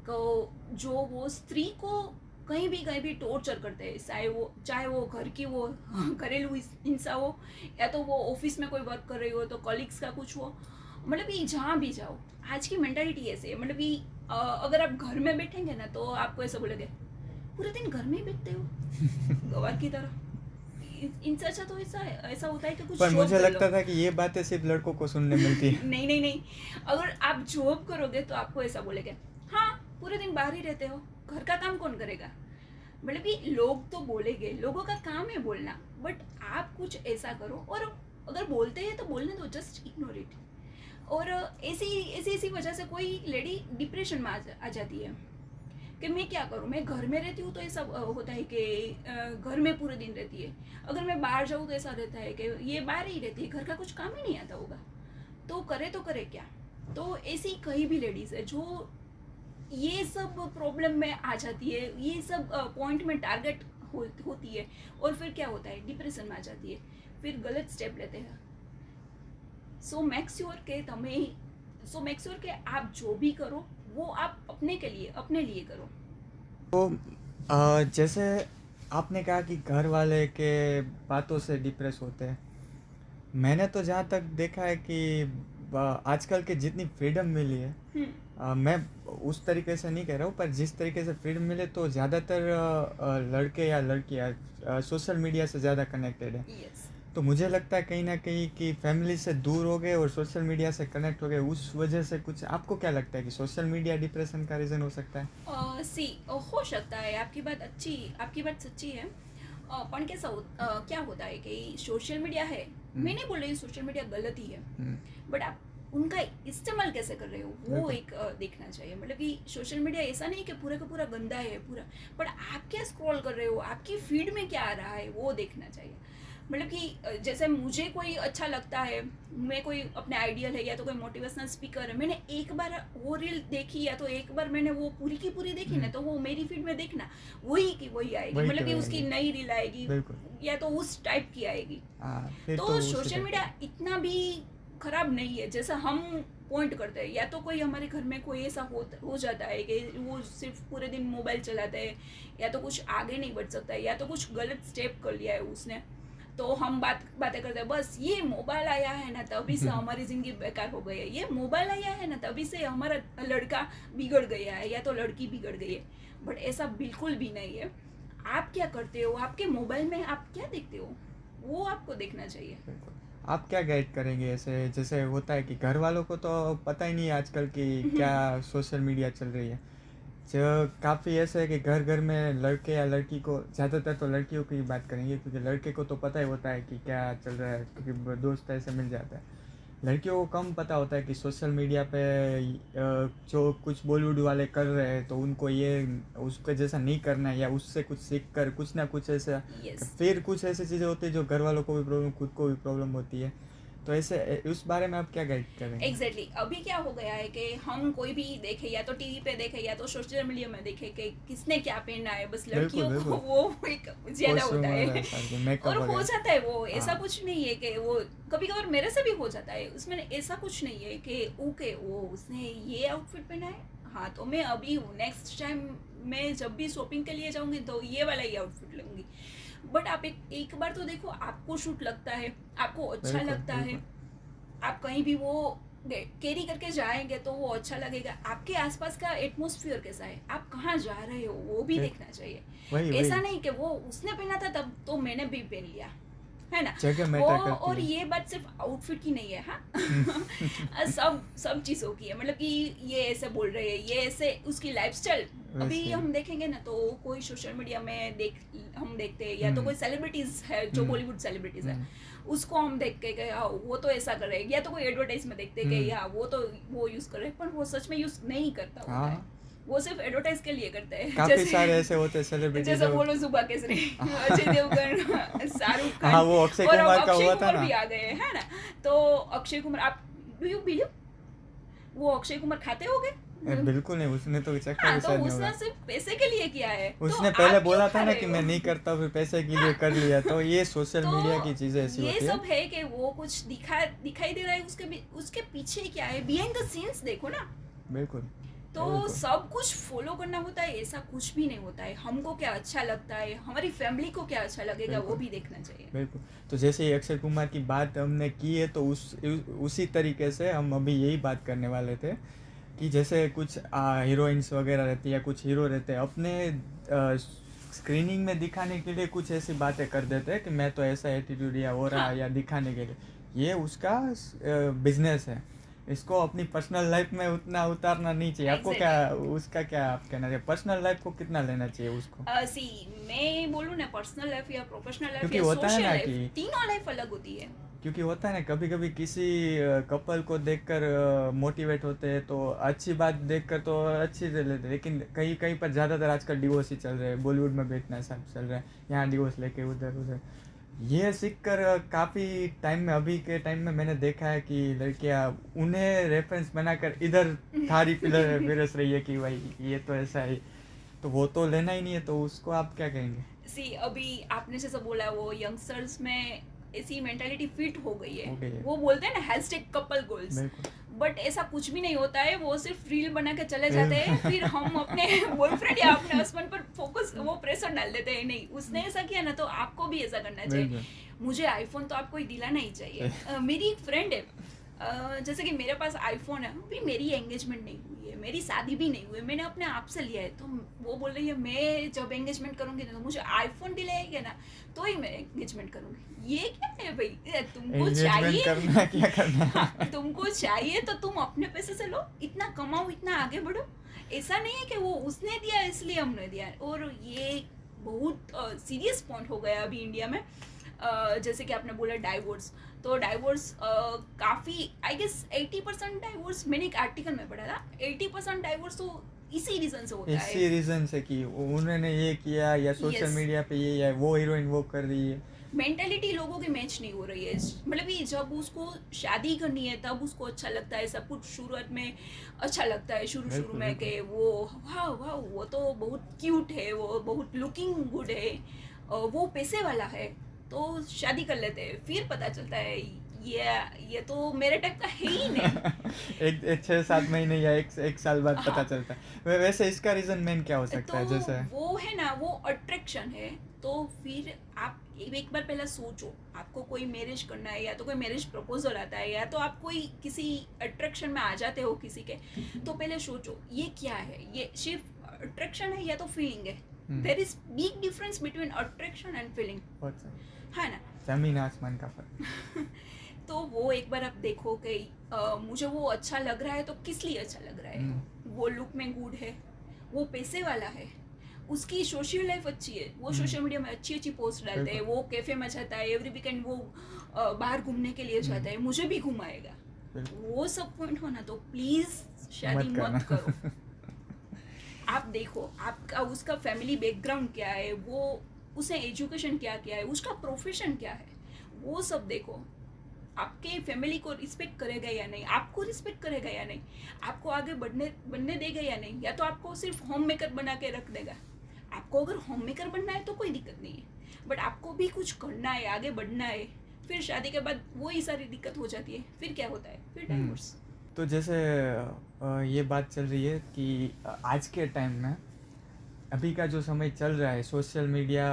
को जो वो स्त्री को कहीं भी टॉर्चर करते हैं, चाहे वो घर की वो घरेलू हिंसा हो, या तो वो ऑफिस में कोई वर्क कर रही हो तो कलीग्स का कुछ हो, मतलब कि जहाँ भी जाओ आज की मेंटालिटी ऐसे है। मतलब कि अगर आप घर में बैठेंगे ना तो आपको ऐसा बोलेंगे पूरे दिन घर में ही बैठते हो गवार की तरह। इनसे अच्छा तो ऐसा होता है कि कुछ पर जॉब मुझे कर लो। लगता था कि ये बातें सिर्फ लड़कों को सुनने मिलती है। नहीं नहीं नहीं, अगर आप जॉब करोगे तो आपको ऐसा बोलेंगे हाँ पूरे दिन बाहर ही रहते हो, घर का काम कौन करेगा। मतलब कि लोग तो बोलेंगे, लोगों का काम है बोलना, बट आप कुछ ऐसा करो, और अगर बोलते हैं तो बोलने दो, जस्ट इग्नोर इट। और ऐसी वजह से कोई लेडी डिप्रेशन में आ जाती है कि मैं क्या करूँ, मैं घर में रहती हूँ तो ऐसा होता है कि घर में पूरे दिन रहती है, अगर मैं बाहर जाऊँ तो ऐसा रहता है कि ये बाहर ही रहती है, घर का कुछ काम ही नहीं आता होगा, तो करे क्या। तो ऐसी कई भी लेडीज़ है जो ये सब प्रॉब्लम में आ जाती है, ये सब पॉइंट में टारगेट होती है, और फिर क्या होता है, डिप्रेशन में आ जाती है, फिर गलत स्टेप लेते हैं। सो मेक श्योर के आप जो भी करो वो आप अपने लिए करो। तो जैसे आपने कहा कि घर वाले के बातों से डिप्रेस होते हैं, मैंने तो जहाँ तक देखा है कि आजकल के जितनी फ्रीडम मिली है, मैं उस तरीके से नहीं कह रहा हूँ, पर जिस तरीके से फ्रीडम मिले तो ज़्यादातर लड़के या लड़कियाँ सोशल मीडिया से ज़्यादा कनेक्टेड है। यस। तो मुझे लगता है कहीं ना कहीं कि फैमिली से दूर हो गए और सोशल मीडिया से कनेक्ट हो गए, उस वजह से कुछ आपको क्या लगता है कि सोशल मीडिया डिप्रेशन का रीज़न हो सकता है? हो सकता है, आपकी बात सच्ची है। पण क्या होता है कि सोशल मीडिया है, मैं नहीं बोल रही सोशल मीडिया गलत ही है, बट आप उनका इस्तेमाल कैसे कर रहे हो वो बिल्कुल। एक देखना चाहिए। मतलब कि सोशल मीडिया ऐसा नहीं कि पूरा का पूरा गंदा है पूरा, बट आप क्या स्क्रॉल कर रहे हो, आपकी फीड में क्या आ रहा है वो देखना चाहिए। मतलब कि जैसे मुझे कोई अच्छा लगता है, मैं कोई अपने आइडियल है या तो कोई मोटिवेशनल स्पीकर है, मैंने एक बार वो रील देखी या तो एक बार मैंने वो पूरी की पूरी देखी ना, तो वो मेरी फीड में देखना वही की वही आएगी, वही मतलब की कि वही उसकी आएगी। नई रील आएगी बिल्कुल। या तो उस टाइप की आएगी। फिर तो उसी सोशल टाइप मीडिया का। इतना भी खराब नहीं है जैसा हम पॉइंट करते हैं। या तो कोई हमारे घर में कोई ऐसा हो जाता है कि वो सिर्फ पूरे दिन मोबाइल चलाते हैं, या तो कुछ आगे नहीं बढ़ सकता है, या तो कुछ गलत स्टेप कर लिया है उसने, तो हम बातें करते हैं बस ये मोबाइल आया है ना तभी से हमारी ज़िंदगी बेकार हो गई है, ये मोबाइल आया है ना तभी से हमारा लड़का बिगड़ गया है या तो लड़की बिगड़ गई है। बट ऐसा बिल्कुल भी नहीं है। आप क्या करते हो, आपके मोबाइल में आप क्या देखते हो वो आपको देखना चाहिए। बिल्कुल। आप क्या गाइड करेंगे ऐसे, जैसे होता है कि घर वालों को तो पता ही नहीं है आजकल कि क्या सोशल मीडिया चल रही है, जो काफ़ी ऐसा है कि घर घर में लड़के या लड़की को, ज़्यादातर तो लड़कियों की बात करेंगे क्योंकि लड़के को तो पता ही होता है कि क्या चल रहा है क्योंकि दोस्त ऐसे मिल जाता है। लड़कियों को कम पता होता है कि सोशल मीडिया पे जो कुछ बॉलीवुड वाले कर रहे हैं तो उनको ये उसके जैसा नहीं करना है, या उससे कुछ सीख कर कुछ ना कुछ ऐसा। यस। फिर कुछ ऐसी चीज़ें होती है जो घर वालों को भी प्रॉब्लम, खुद को भी प्रॉब्लम होती है। तो ऐसे उस बारे में आप क्या गाइड करेंगे? एग्जैक्टली अभी क्या हो गया है कि हम कोई भी देखे या तो टीवी पे देखे या तो सोशल मीडिया में देखे कि किसने क्या पहना है, बस लड़कियों को बिल्कुल। वो एक ज्यादा कॉस्ट्यूम होता वगैरह है। सारे मेकअप और हो वगैरह। जाता है वो, ऐसा हाँ। कुछ नहीं है कि वो, कभी कभार मेरे से भी हो जाता है, उसमें ऐसा कुछ नहीं है कि ओके वो उसने ये आउटफिट पहना है, हाँ तो मैं अभी नेक्स्ट टाइम मैं जब भी शॉपिंग के लिए जाऊंगी तो ये वाला ही आउटफिट लूंगी। बट आप एक बार तो देखो, आपको शूट लगता है, आपको अच्छा बिल्कुल लगता है, बिल्कुल। आप कहीं भी वो कैरी करके जाएंगे तो वो अच्छा लगेगा। आपके आसपास का एटमॉस्फेयर कैसा है, आप कहाँ जा रहे हो वो भी बिल- देखना चाहिए। वही ऐसा वही। नहीं कि वो उसने पहना था तब तो मैंने भी पहन लिया, है ना। जगह वो मैटर करती और है। ये बात सिर्फ आउटफिट की नहीं है, हाँ। सब चीज़ों की है, मतलब कि ये ऐसे बोल रहे हैं, ये ऐसे उसकी लाइफस्टाइल। अभी वैसे हम देखेंगे ना तो कोई सोशल मीडिया में हम देखते हैं, या तो कोई सेलिब्रिटीज है जो बॉलीवुड सेलिब्रिटीज है, उसको हम देख के कि हाँ वो तो ऐसा कर रहे हैं, या तो कोई एडवर्टाइज में देखते हैं कि हाँ वो यूज़ कर रहे हैं, पर वो सच में यूज़ नहीं करता होता है, हाँ, वो सिर्फ एडवर्टाइज के लिए करते हैं। काफी सारे ऐसे होते हैं सेलिब्रिटी जैसे जो बोलो सुबह केसरी, अजय देवगन, शाहरुख खान, हाँ, वो अक्षय और अब कुमार का अक्षय हुआ था कुमार ना। भी आ गए हैं, है ना। तो अक्षय कुमार, आप डू यू बिलीव वो अक्षय कुमार खाते होगे? बिल्कुल नहीं, उसने तो चक्कर हाँ, भी तो शायद नहीं उसने होगा। सिर्फ पैसे के लिए किया है, तो उसने आप पहले क्यों बोला खा था ना रहे कि हो? मैं नहीं करता, फिर पैसे के लिए हाँ, कर लिया। तो ये सोशल तो मीडिया की चीजें ऐसी ये होती है। सब है कि वो कुछ दिखाई दे रहा है, उसके पीछे क्या है, बिहाइंड द सीन्स देखो ना। बिल्कुल। तो बिल्कुल। सब कुछ फॉलो करना होता है, ऐसा कुछ भी नहीं होता है। हमको क्या अच्छा लगता है, हमारी फैमिली को क्या अच्छा लगेगा, वो बिल्कुल। भी देखना चाहिए। बिल्कुल। तो जैसे ही अक्षय कुमार की बात हमने की है, तो उसी तरीके से हम अभी यही बात करने वाले थे कि जैसे कुछ हीरोइंस वगैरह रहती है या कुछ हीरो रहते हैं, अपने स्क्रीनिंग में दिखाने के लिए कुछ ऐसी बातें कर देते हैं कि मैं तो ऐसा एटीट्यूड या हो रहा हाँ, या दिखाने के लिए। ये उसका बिजनेस है, इसको अपनी पर्सनल लाइफ में उतना उतारना नहीं चाहिए। आपको क्या, एग्जैक्टली। उसका क्या आप कहना चाहिए, पर्सनल लाइफ को कितना लेना चाहिए उसको? सी मैं बोलूँ ना, पर्सनल लाइफ या प्रोफेशनल लाइफ क्योंकि या होता है सोशल ना लाइफ, कि तीनों लाइफ अलग होती है। क्योंकि होता है ना, कभी कभी किसी कपल को देखकर मोटिवेट होते हैं, तो अच्छी बात देखकर तो अच्छी से लेते हैं, लेकिन कहीं कहीं पर ज़्यादातर आजकल डिवोर्स ही चल रहे हैं, बॉलीवुड में भी इतना सब चल रहा है, यहाँ डिवोर्स लेके उधर उधर। ये सीख कर काफ़ी टाइम में, अभी के टाइम में मैंने देखा है कि लड़कियाँ उन्हें रेफरेंस बनाकर इधर थारी पिलर पिरस रही है कि भाई ये तो ऐसा है, तो वो तो लेना ही नहीं है, तो उसको आप क्या कहेंगे? सी अभी आपने जैसा बोला, वो यंगस्टर्स में ऐसी मेंटालिटी फिट हो गई है। हो गई है। वो बोलते हैं ना हैशटैग कपल गोल्स, बिल्कुल। बट ऐसा कुछ भी नहीं होता है। वो सिर्फ रील बना के चले जाते हैं, फिर हम अपने बॉयफ्रेंड या अपने हस्बैंड पर फोकस, वो प्रेशर डाल देते हैं, नहीं उसने ऐसा किया ना तो आपको भी ऐसा करना चाहिए। बिल्कुल। मुझे आईफोन तो आपको ही दिलाना ही चाहिए। मेरी एक फ्रेंड है, जैसे कि मेरे पास आईफोन है, अभी मेरी एंगेजमेंट नहीं हुई है, मेरी शादी भी नहीं हुई है, मैंने अपने आप से लिया है, तो वो बोल रही है मैं जब एंगेजमेंट करूंगी ना तो मुझे आईफोन दिलाएगी ना तो ही मैं एंगेजमेंट करूंगी। ये क्या है भाई, तुमको एंगेजमेंट चाहिए करना है, क्या करना है? हाँ, तुमको चाहिए तो तुम अपने पैसे से लो, इतना कमाओ, इतना आगे बढ़ो। ऐसा नहीं है कि वो उसने दिया इसलिए हमने दिया। और ये बहुत सीरियस पॉइंट हो गया अभी इंडिया में। जैसे कि आपने बोला डाइवोर्स, तो डाइवोर्स काफ़ी, आई गेस 80% डाइवोर्स, मैंने एक आर्टिकल में पढ़ा था, 80% डाइवोर्स तो इसी रीज़न से होता है। इसी रीजन से कि उन्होंने ये किया, या सोशल Yes. मीडिया पे ये, या वो हीरोइन वो कर रही है। मेंटेलिटी लोगों की मैच नहीं हो रही है। मतलब कि जब उसको शादी करनी है तब उसको अच्छा लगता है, सब कुछ शुरुआत में अच्छा लगता है, शुरू बिल्कुल, में कि वो वाह वाह वो तो बहुत क्यूट है, वो बहुत लुकिंग गुड है, वो पैसे वाला है, तो शादी कर लेते हैं। फिर पता चलता है ये तो मेरे टाइप का है ही नहीं। एक 6-7 महीने या एक साल बाद पता हाँ, चलता है। वैसे इसका रीजन मेन क्या हो सकता तो है? जैसे वो है ना, वो अट्रैक्शन है। तो फिर आप एक बार पहले सोचो, आपको कोई मैरिज करना है या तो कोई मैरिज प्रपोजल आता है या तो आप कोई किसी अट्रैक्शन में आ जाते हो किसी के, तो पहले सोचो ये क्या है, ये सिर्फ अट्रैक्शन है या तो फीलिंग है। There is big difference between attraction and feeling, बहुत सारे है ना। जमीन आसमान का फर्क। तो वो एक बार आप देखो कि मुझे वो अच्छा लग रहा है तो किस लिए अच्छा लग रहा है, वो लुक में गुड है, वो पैसे वाला है, उसकी सोशल लाइफ अच्छी है, वो सोशल मीडिया में अच्छी अच्छी पोस्ट डालते हैं, वो कैफे में जाता है, एवरी वीकेंड वो बाहर घूमने के लिए जाता है, मुझे भी घुमाएगा। वो सब पॉइंट हो ना तो प्लीज शादी मत करो। आप देखो आपका उसका फैमिली बैकग्राउंड क्या है, वो उसने एजुकेशन क्या किया है, उसका प्रोफेशन क्या है, वो सब देखो। आपके फैमिली को रिस्पेक्ट करेगा या नहीं, आपको रिस्पेक्ट करेगा या नहीं, आपको आगे बनने देगा या नहीं, या तो आपको सिर्फ होम मेकर बना के रख देगा। आपको अगर होम मेकर बनना है तो कोई दिक्कत नहीं है, बट आपको भी कुछ करना है, आगे बढ़ना है, फिर शादी के बाद वही सारी दिक्कत हो जाती है, फिर क्या होता है, फिर डाइवोर्स। तो जैसे ये बात चल रही है कि आज के टाइम में, अभी का जो समय चल रहा है, सोशल मीडिया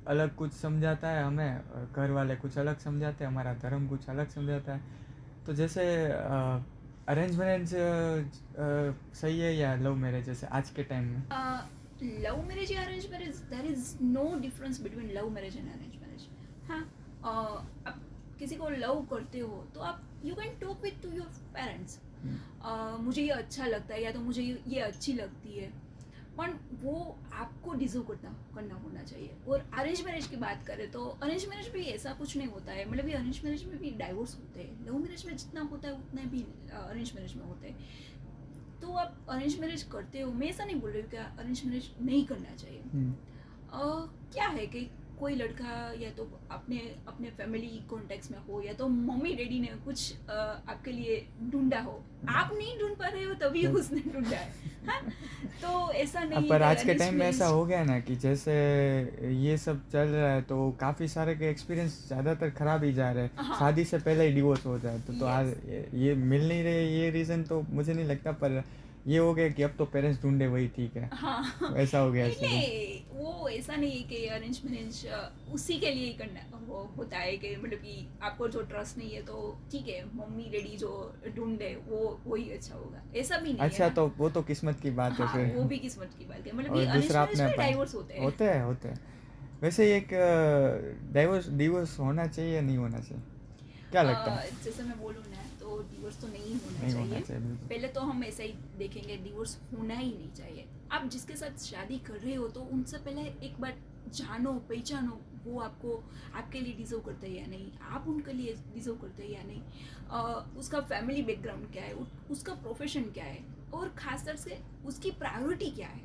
अलग कुछ समझाता है हमें, घर वाले कुछ अलग समझाते हैं, हमारा धर्म कुछ अलग समझाता है। तो जैसे अरेंज मैरिज सही है या लव मैरिज, जैसे आज के टाइम में? लव मैरिज या arrange marriage, there is no difference between love marriage and arrange marriage. हाँ, आप किसी को लव करते हो तो आप you can talk with to your parents, मुझे ये अच्छा लगता है या तो मुझे ये अच्छी लगती है, पर वो आपको डिजर्व करना होना चाहिए। और अरेंज मैरिज की बात करें तो अरेंज मैरिज भी ऐसा कुछ नहीं होता है, मतलब ये अरेंज मैरिज में भी डाइवोर्स होते हैं, लव मैरिज में जितना होता है उतना भी अरेंज मैरिज में होते हैं। तो आप अरेंज मैरिज करते हो, मैं ऐसा नहीं बोल रही हूँ कि अरेंज मैरिज नहीं करना चाहिए। क्या है कि कोई लड़का या तो अपने अपने फैमिली कॉन्टेक्स्ट में हो या तो मम्मी डैडी ने कुछ आपके लिए ढूंढा हो, आप नहीं ढूंढ पा रहे हो तभी उसने ढूंढा है, हाँ? तो ऐसा नहीं पर है आज के arranged टाइम में ऐसा marriage- हो गया ना कि जैसे ये सब चल रहा है तो काफ़ी सारे के एक्सपीरियंस ज़्यादातर खराब ही जा रहे हैं, हाँ। शादी से पहले ही डिवोर्स हो जाए तो Yes. आज ये मिल नहीं रहे, ये रीज़न तो मुझे नहीं लगता, पर ये हो गया कि अब तो पेरेंट्स ढूंढे वही ठीक है, हाँ ऐसा हो गया इसलिए। नहीं, वो ऐसा नहीं है कि अरेंज मैरिज उसी के लिए ही करना वो होता है कि मतलब कि आपको जो ट्रस्ट नहीं है तो ठीक है, मम्मी डैडी जो ढूंढे वो वही अच्छा होगा, ऐसा भी नहीं अच्छा है ना। तो वो तो किस्मत की बात है हाँ, फिर। वो भी किस्मत की बात है, मतलब और कि अरेंज दूसरा मैरिज अपने में अपन डाइवोर्स होते हैं। होते हैं वैसे एक डाइवोर्स डिवोर्स होना चाहिए या नहीं होना चाहिए, क्या लगता है? जैसे मैं बोलूँ ना तो डिवोर्स तो नहीं होना नहीं होना चाहिए। चाहिए बिल्कुल। पहले तो हम ऐसा ही देखेंगे, डिवोर्स होना ही नहीं चाहिए। आप जिसके साथ शादी कर रहे हो तो उनसे पहले एक बार जानो पहचानो, वो आपको आपके लिए डिजर्व करते हैं या नहीं, आप उनके लिए डिजर्व करते हैं या नहीं, उसका फैमिली बैकग्राउंड क्या है, उसका प्रोफेशन क्या है, और खासकर से उसकी प्रायोरिटी क्या है।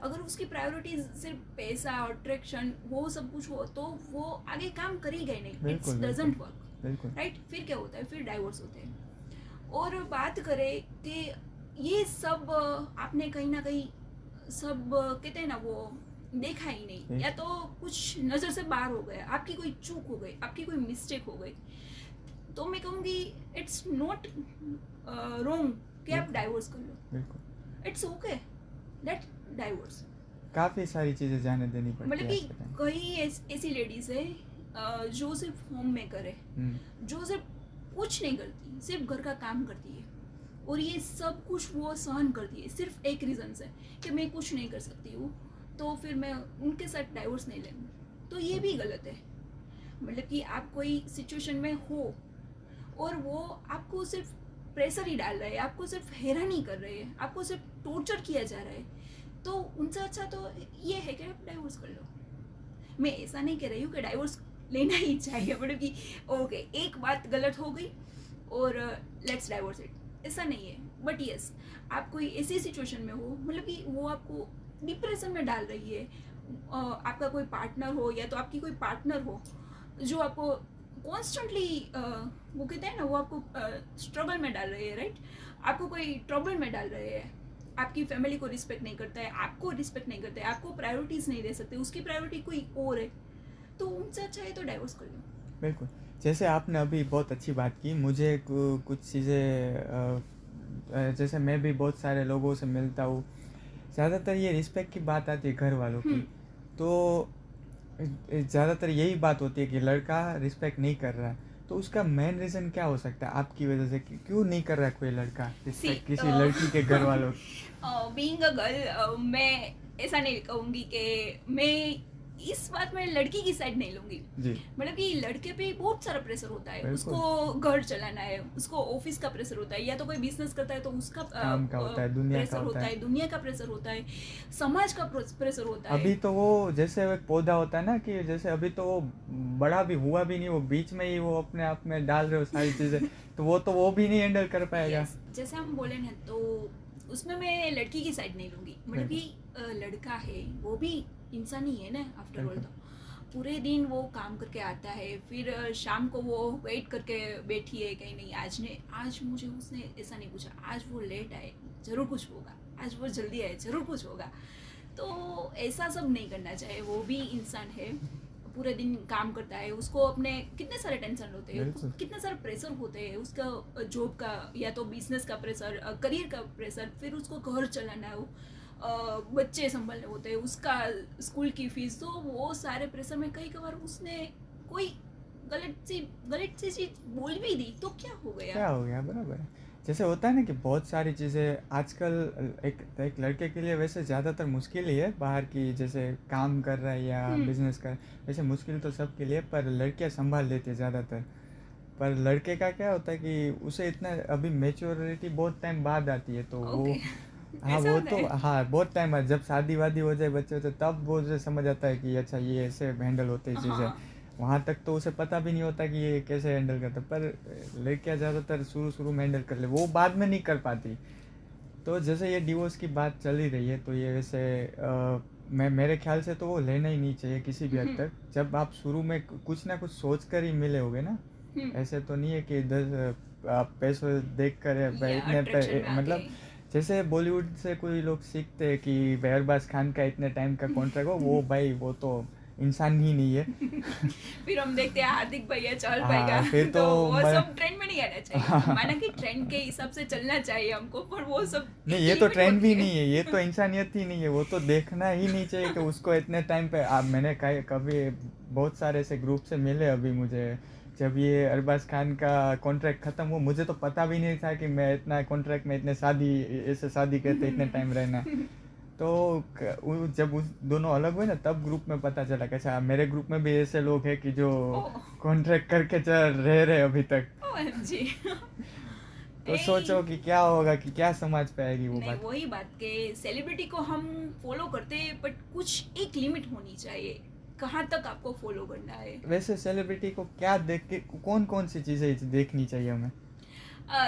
अगर उसकी प्रायोरिटी सिर्फ पैसा अट्रैक्शन वो सब कुछ हो तो वो आगे काम करेगा ही नहीं, इट्स बिल्कुल डजंट वर्क, बिल्कुल। राइट। फिर क्या होता है, फिर डाइवोर्स होते हैं। और बात करें कि ये सब आपने कहीं ना कहीं सब कहते हैं ना वो देखा ही नहीं, या तो कुछ नज़र से बाहर हो गया, आपकी कोई चूक हो गई, आपकी कोई मिस्टेक हो गई, तो मैं कहूँगी इट्स नॉट रॉन्ग कि आप डाइवोर्स कर लो, बिल्कुल इट्स ओके दैट डाइवोर्स। काफ़ी सारी चीज़ें जाने देनी पड़ती मतलब है कि आज के टाइम। कई ऐसी लेडीज है जो सिर्फ होम मेकर है, जो सिर्फ कुछ नहीं करती, सिर्फ घर का काम करती है, और ये सब कुछ वो सहन करती है सिर्फ एक रीज़न से कि मैं कुछ नहीं कर सकती हूँ, तो फिर मैं उनके साथ डाइवोर्स नहीं लेंगी, तो ये भी गलत है। मतलब कि आप कोई सिचुएशन में हो और वो आपको सिर्फ प्रेशर ही डाल रहे हैं, आपको सिर्फ हैरान ही कर रहे हैं, आपको सिर्फ टॉर्चर किया जा रहा है, तो उनसे अच्छा तो ये है कि आप डाइवोर्स कर लो। मैं ऐसा नहीं कह रही हूँ कि डाइवोर्स लेना ही चाहिए, मतलब कि ओके एक बात गलत हो गई और लेट्स डाइवोर्स इट, ऐसा नहीं है। बट यस, आप कोई ऐसी सिचुएशन में हो, मतलब कि वो आपको डिप्रेशन में डाल रही है, आपका कोई पार्टनर हो या तो आपकी कोई पार्टनर हो जो आपको कॉन्स्टेंटली वो कहते हैं ना वो आपको स्ट्रगल में डाल रहे हैं, राइट, आपको कोई ट्रबल में डाल रहे हैं, आपकी फैमिली को रिस्पेक्ट नहीं करता है, आपको रिस्पेक्ट नहीं करता है, आपको प्रायोरिटीज़ नहीं दे सकते, उसकी प्रायोरिटी कोई और है, तो उनसे अच्छा है तो डाइवोर्स कर लो। बिल्कुल। जैसे आपने अभी बहुत अच्छी बात की, मुझे कुछ चीज़ें जैसे मैं भी बहुत सारे लोगों से मिलता हूँ, ज़्यादातर ये रिस्पेक्ट की बात आती है घर वालों की, तो ज़्यादातर यही बात होती है कि लड़का रिस्पेक्ट नहीं कर रहा है, तो उसका मेन रीज़न क्या हो सकता है आपकी वजह से कि क्यों नहीं कर रहा है कोई लड़का रिस्पेक्ट किसी लड़की के घर वालों की? बीइंग अ गर्ल मैं ऐसा नहीं कहूँगी कि मैं इस बात में लड़की की साइड नहीं लूँगी। जी मतलब कि लड़के पे बहुत सारा प्रेशर होता है, बिल्कुल। उसको घर चलाना है, उसको ऑफिस का प्रेशर होता है, या तो कोई बिजनेस करता है तो उसका काम का होता है, दुनिया का प्रेशर होता है। दुनिया का प्रेशर होता है, समाज का प्रेशर होता है। अभी तो वो जैसे एक पौधा होता है ना कि जैसे अभी तो वो बड़ा भी हुआ भी नहीं, वो बीच में ही वो अपने आप में डाल रहे हो सारी चीज़ें, तो वो भी नहीं हैंडल कर पाएगा। Yes, जैसे हम बोले ना तो उसमें मैं लड़की की साइड नहीं लूँगी। मतलब कि लड़का है वो भी इंसान ही है ना, आफ्टर ऑल। तो पूरे दिन वो काम करके आता है, फिर शाम को वो वेट करके बैठी है कहीं नहीं, आज मुझे उसने ऐसा नहीं पूछा, आज वो लेट आए ज़रूर कुछ होगा, आज वो जल्दी आए ज़रूर कुछ होगा, तो ऐसा सब नहीं करना चाहिए। वो भी इंसान है, पूरे दिन काम करता है, उसको अपने कितने सारे टेंशन होते हैं, बिल्कुल। कितने सारे प्रेशर होते हैं, उसका जॉब का या तो बिजनेस का प्रेशर, करियर का प्रेशर, फिर उसको घर चलाना है, बच्चे संभालने होते हैं, उसका स्कूल की फीस, तो वो सारे प्रेशर में कई बार उसने कोई गलत सी चीज़ बोल भी दी तो क्या हो गया। क्या हो गया, बराबर है। जैसे होता है ना कि बहुत सारी चीज़ें आजकल एक एक लड़के के लिए वैसे ज़्यादातर मुश्किल ही है बाहर की, जैसे काम कर रहा है या बिजनेस कर, वैसे मुश्किल तो सबके लिए, पर लड़कियां संभाल लेती है ज़्यादातर। पर लड़के का क्या होता है कि उसे इतना अभी मेच्योरिटी बहुत टाइम बाद आती है, तो वो ओके। हाँ ऐसा वो होता तो है? हाँ बहुत टाइम बाद जब शादी वादी हो जाए बच्चे होते तब वो उसे समझ आता है कि अच्छा ये ऐसे हैंडल होते हैं चीज़ें। हाँ। वहाँ तक तो उसे पता भी नहीं होता कि ये कैसे हैंडल करता है, पर लड़कियाँ ज़्यादातर शुरू शुरू में हैंडल कर ले, वो बाद में नहीं कर पाती। तो जैसे ये डिवोर्स की बात चल ही रही है, तो ये वैसे मैं मेरे ख्याल से तो वो लेना ही नहीं चाहिए किसी भी हद हम्म। तक। जब आप शुरू में कुछ ना कुछ सोच कर ही मिले होगे ना, हम्म। ऐसे तो नहीं है कि आप पैसों देख कर या अट्रैक्शन में आके। मतलब जैसे बॉलीवुड से कोई लोग सीखते हैं कि अरबाज खान का इतने टाइम का कॉन्ट्रैक्ट हो, वो भाई वो तो इंसान ही नहीं है। फिर हम देखते हैं हार्दिक भैया चल पाएगा। हाँ फिर तो तो वो मैं सब ट्रेंड में नहीं आना चाहिए, माना कि ट्रेंड के हिसाब से चलना चाहिए हमको, पर वो सब नहीं, एक ये तो लिमिट ट्रेंड होती भी है। नहीं है, ये तो इंसानियत ही नहीं है, वो तो देखना ही नहीं चाहिए कि उसको इतने टाइम पे आप मैंने कभी बहुत सारे ऐसे ग्रुप से मिले अभी मुझे, जब ये अरबाज खान का कॉन्ट्रैक्ट ख़त्म हुआ मुझे तो पता भी नहीं था कि मैं इतना कॉन्ट्रैक्ट में इतने शादी ऐसे शादी कहते इतने टाइम रहना। तो जब उस दोनों अलग हुए ना तब ग्रुप में पता चला कि अच्छा मेरे ग्रुप में भी ऐसे लोग हैं कि जो ओह। कॉन्ट्रैक्ट करके चल रह रहे अभी तक। OMG। तो नहीं। सोचो कि क्या होगा, कि क्या समझ पाएगी वो नहीं, बात। वही बात के सेलिब्रिटी को हम फॉलो करते हैं, बट कुछ एक लिमिट होनी चाहिए, कहाँ तक आपको फॉलो करना है। वैसे सेलिब्रिटी को क्या देख के कौन कौन सी चीज़ें देखनी चाहिए हमें?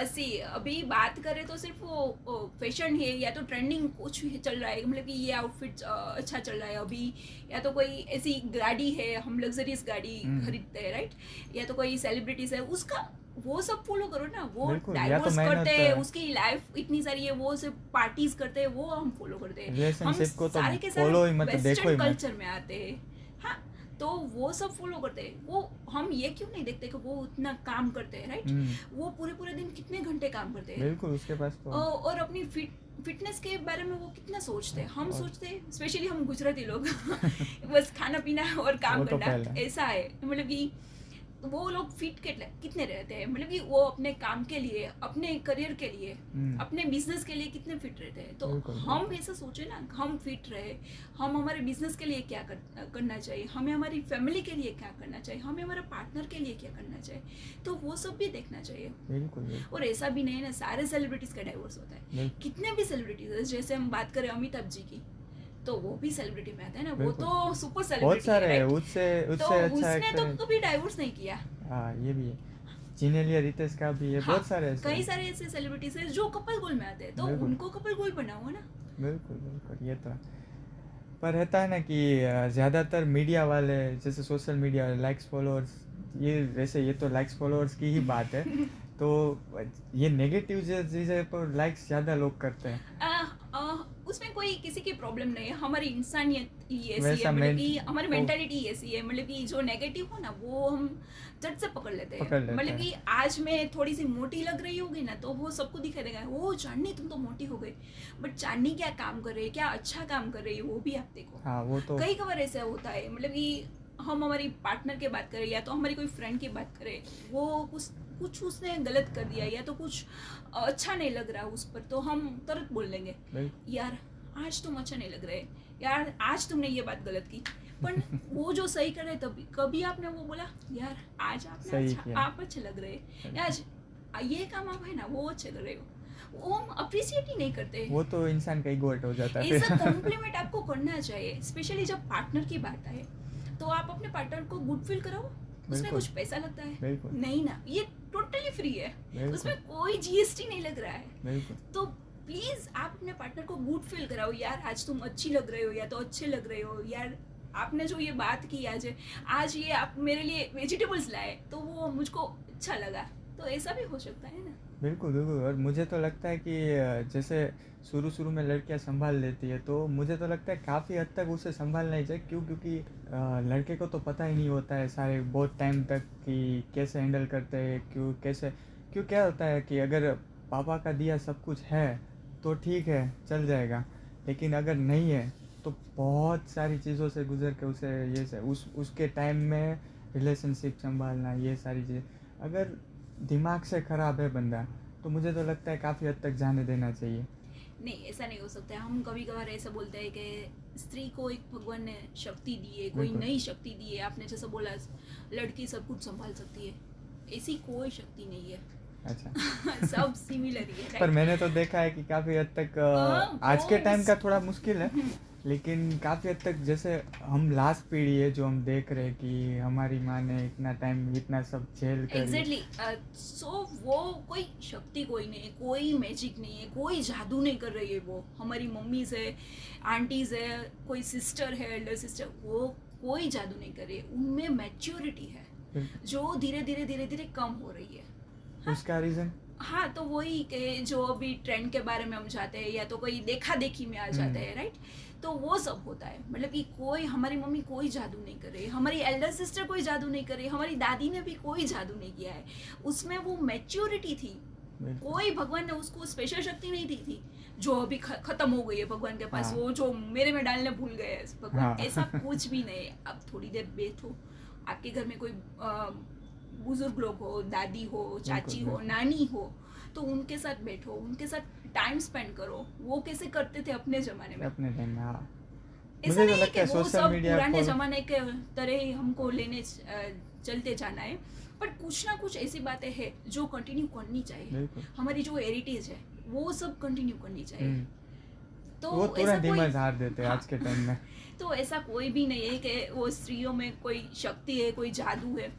सी अभी बात करें तो सिर्फ वो फैशन है, या तो ट्रेंडिंग कुछ भी चल रहा है, मतलब कि ये आउटफिट अच्छा चल रहा है अभी, या तो कोई ऐसी गाड़ी है, हम लग्जरियस गाड़ी हम्म, खरीदते हैं, राइट, या तो कोई सेलिब्रिटीज है उसका, वो सब फॉलो करो ना। वो बिल्कुल, या तो डाइवोर्स करते मेहनत हैं, उसकी लाइफ इतनी सारी है, वो सिर्फ पार्टीज करते हैं, वो हम फॉलो करते हैं। हम रिलेशनशिप को तो सारे के सारे फॉलो ही मत, देखो वेस्टर्न ही मत। कल्चर में आते हैं। हाँ, तो वो सब फॉलो करते हैं। वो हम ये क्यों नहीं देखते कि वो उतना काम करते हैं, राइट। हम्म, वो पूरे पूरे दिन कितने घंटे काम करते हैं, बिल्कुल उसके पास तो और अपनी फिटनेस के बारे में वो कितना सोचते हैं। हम और सोचते हैं, स्पेशली हम गुजराती लोग बस खाना पीना और काम वो तो करना, पहले ऐसा है। मतलब कि वो लोग फिट कितने रहते हैं, मतलब कि वो अपने काम के लिए, अपने करियर के लिए, हम्म, अपने बिजनेस के लिए कितने फिट रहते हैं। तो बिल्कुल हम बिल्कुल ऐसा सोचे ना, हम फिट रहे, हम हमारे बिजनेस के लिए क्या करना चाहिए, हमें हमारी फैमिली के लिए क्या करना चाहिए, हमें हमारे पार्टनर के लिए क्या करना चाहिए, तो वो सब भी देखना चाहिए। बिल्कुल बिल्कुल और ऐसा भी नहीं है ना सारे सेलिब्रिटीज का डाइवोर्स होता है। बिल्कुल कितने भी सेलिब्रिटीज है, जैसे हम बात करें अमिताभ जी की, तो वो भी सेलिब्रिटी में आते हैं ना, वो बिल्कुल। तो सुपर बहुत सेलिब्रिटी है, सारे हैं, राइट। उससे तो उससे अच्छा उसने तो एक्टर है। कभी डाइवोर्स नहीं किया। हाँ ये भी है, जीनेलिया रितेश का भी है, हाँ, बहुत सारे ऐसे कई हैं। सारे ऐसे सेलिब्रिटीज हैं जो कपल गोल में आते हैं, तो बिल्कुल उनको कपल गोल बनाओ ना। बिल्कुल बिल्कुल, ये तो है। पर रहता है ना कि ज़्यादातर मीडिया वाले, जैसे सोशल मीडिया लाइक्स फॉलोअर्स, ये वैसे ये तो लाइक्स फॉलोअर्स की ही बात है, तो ये नेगेटिव चीज़ें पर लाइक्स ज़्यादा लोग करते हैं। आ, आ, उसमें कोई किसी की प्रॉब्लम नहीं है, हमारी इंसानियत ही ऐसी है, वैसा मतलब मैं कि हमारी वो मेंटालिटी ऐसी है, मतलब कि जो नेगेटिव हो ना वो हम झट से पकड़ लेते हैं। पकड़ लेते मतलब हैं। कि आज मैं थोड़ी सी मोटी लग रही होगी ना, तो वो सबको दिखाई देगा, वो चांदनी तुम तो मोटी हो गई। बट चांदनी क्या काम कर रही है, क्या अच्छा काम कर रही है, वो भी आप देखो। हाँ वो तो कई बार ऐसा होता है, मतलब कि हम हमारी पार्टनर की बात करें, या तो हमारी कोई फ्रेंड की बात करें, वो कुछ कुछ उसने गलत कर दिया, या तो कुछ अच्छा नहीं लग रहा उस पर, तो हम तुरंत बोल देंगे, बिल्कुल यार आज तुम अच्छा नहीं लग रहे, यार आज तुमने ये बात गलत की। पर वो जो सही कर रहे तभी कभी आपने वो बोला, यार आज आपने सही अच्छा, किया। आप अच्छे लग रहे हैं, या आज ये काम आप है ना वो अच्छे कर रहे हो, वो हम अप्रिशिएट ही नहीं करते। वो तो इंसान का ईगो हर्ट हो जाता है ऐसा फिर। कॉम्प्लीमेंट आपको करना चाहिए, स्पेशली जब पार्टनर की बात आए, तो आप अपने पार्टनर को गुड फील कराओ। उसमें बिल्कुल कुछ पैसा लगता है? बिल्कुल नहीं ना, ये टोटली फ्री है, बिल्कुल उसमें कोई जीएसटी नहीं लग रहा है। बिल्कुल तो प्लीज आप अपने पार्टनर को गुड फील कराओ, यार आज तुम अच्छी लग रहे हो, या तो अच्छे लग रहे हो, यार आपने जो ये बात की आज ये आप मेरे लिए वेजिटेबल्स लाए, तो वो मुझको अच्छा लगा। तो ऐसा भी हो सकता है ना। बिल्कुल बिल्कुल। और मुझे तो लगता है कि जैसे शुरू शुरू में लड़कियां संभाल लेती है, तो मुझे तो लगता है काफ़ी हद तक उसे संभालना ही चाहिए। क्योंकि लड़के को तो पता ही नहीं होता है सारे बहुत टाइम तक कि कैसे हैंडल करते हैं, क्यों क्या होता है कि अगर पापा का दिया सब कुछ है तो ठीक है चल जाएगा, लेकिन अगर नहीं है तो बहुत सारी चीज़ों से गुजर के उसे उसके टाइम में रिलेशनशिप संभालना, ये सारी चीज़ें। अगर दिमाग से ख़राब है बंदा तो मुझे तो लगता है काफ़ी हद तक जाने देना चाहिए। नहीं, ऐसा नहीं हो सकता है। हम कभी कभार ऐसा बोलते हैं कि स्त्री को एक भगवान ने शक्ति दी है, कोई बिल्कुल। नई शक्ति दी है। आपने जैसा बोला लड़की सब कुछ संभाल सकती है, ऐसी कोई शक्ति नहीं है। अच्छा। सब सिमिलर ही है, पर राइट? मैंने तो देखा है कि काफ़ी हद तक आज के टाइम का थोड़ा मुश्किल है, लेकिन काफ़ी हद तक जैसे हम लास्ट पीढ़ी है जो हम देख रहे हैं कि हमारी माँ ने इतना टाइम इतना सब झेल कर एग्जैक्टली। सो वो कोई शक्ति कोई नहीं है, कोई मैजिक नहीं है, कोई जादू नहीं कर रही है। वो हमारी मम्मीज है, आंटीज है, कोई सिस्टर है, एल्डर सिस्टर, वो कोई जादू नहीं कर रही है। उनमें मैच्योरिटी है बिल्कुल। जो धीरे धीरे धीरे धीरे कम हो रही है। उसका रीज़न हाँ, तो वही कि जो अभी ट्रेंड के बारे में हम जाते हैं या तो कोई देखा देखी में आ जाते हैं, राइट? तो वो सब होता है। मतलब कि कोई, हमारी मम्मी कोई जादू नहीं कर रही, हमारी एल्डर सिस्टर कोई जादू नहीं कर रही, हमारी दादी ने भी कोई जादू नहीं किया है। उसमें वो मैच्योरिटी थी। बिल्कुल। कोई भगवान ने उसको स्पेशल शक्ति नहीं दी थी जो अभी खत्म हो गई है भगवान के पास। हाँ। वो जो मेरे में डालने भूल गए हैं भगवान, हाँ। ऐसा कुछ भी नहीं है। अब थोड़ी देर बैठो, आपके घर में कोई बुजुर्ग लोग हो, दादी हो, चाची हो, बिल्कुल। नानी हो, तो उनके साथ बैठो, उनके साथ टाइम स्पेंड करो। वो कैसे करते थे अपने जमाने में। अपने टाइम में। हाँ, ऐसा मुझे तो नहीं है लगता कि है वो सोशल सब मीडिया पुराने फॉलो जमाने के तरह ही हमको लेने चलते जाना है, पर कुछ ना कुछ ऐसी बातें हैं जो कंटिन्यू करनी चाहिए। बिल्कुल। हमारी जो हेरिटेज है वो सब कंटिन्यू करनी चाहिए। तो वो ऐसा तुरंत कोई, इमेज हार देते हैं हाँ, आज के टाइम में। तो ऐसा कोई भी नहीं है कि वो स्त्रियों में कोई शक्ति है, कोई जादू है।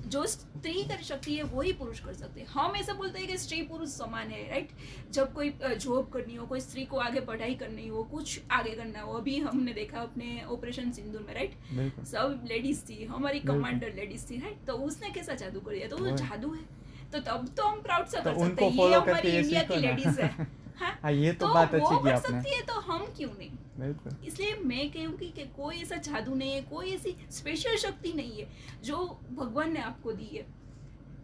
जो स्त्री कर शक्ति है वही पुरुष कर सकते हैं। हम ऐसा बोलते हैं कि स्त्री पुरुष समान है, राइट? जब कोई जॉब करनी हो, कोई स्त्री को आगे पढ़ाई करनी हो, कुछ आगे करना हो, अभी हमने देखा अपने ऑपरेशन सिंदूर में, राइट? बिल्कुल। सब लेडीज थी, हमारी बिल्कुल। कमांडर लेडीज थी, राइट? तो उसने कैसा जादू कर दिया? तो वो वो- जादू है। तो तब तो हम प्राउड से तो कर सकते उनको हैं, ये फॉलो हमारी करके ये इंडिया सीखो की ना। लेडीज है। हाँ, हाँ, ये तो तो बात वो अच्छी की कर आपने। सकती है, तो हम क्यों नहीं? बिल्कुल। इसलिए मैं कहूँगी कि कोई ऐसा जादू नहीं है, कोई ऐसी स्पेशल शक्ति नहीं है जो भगवान ने आपको दी है।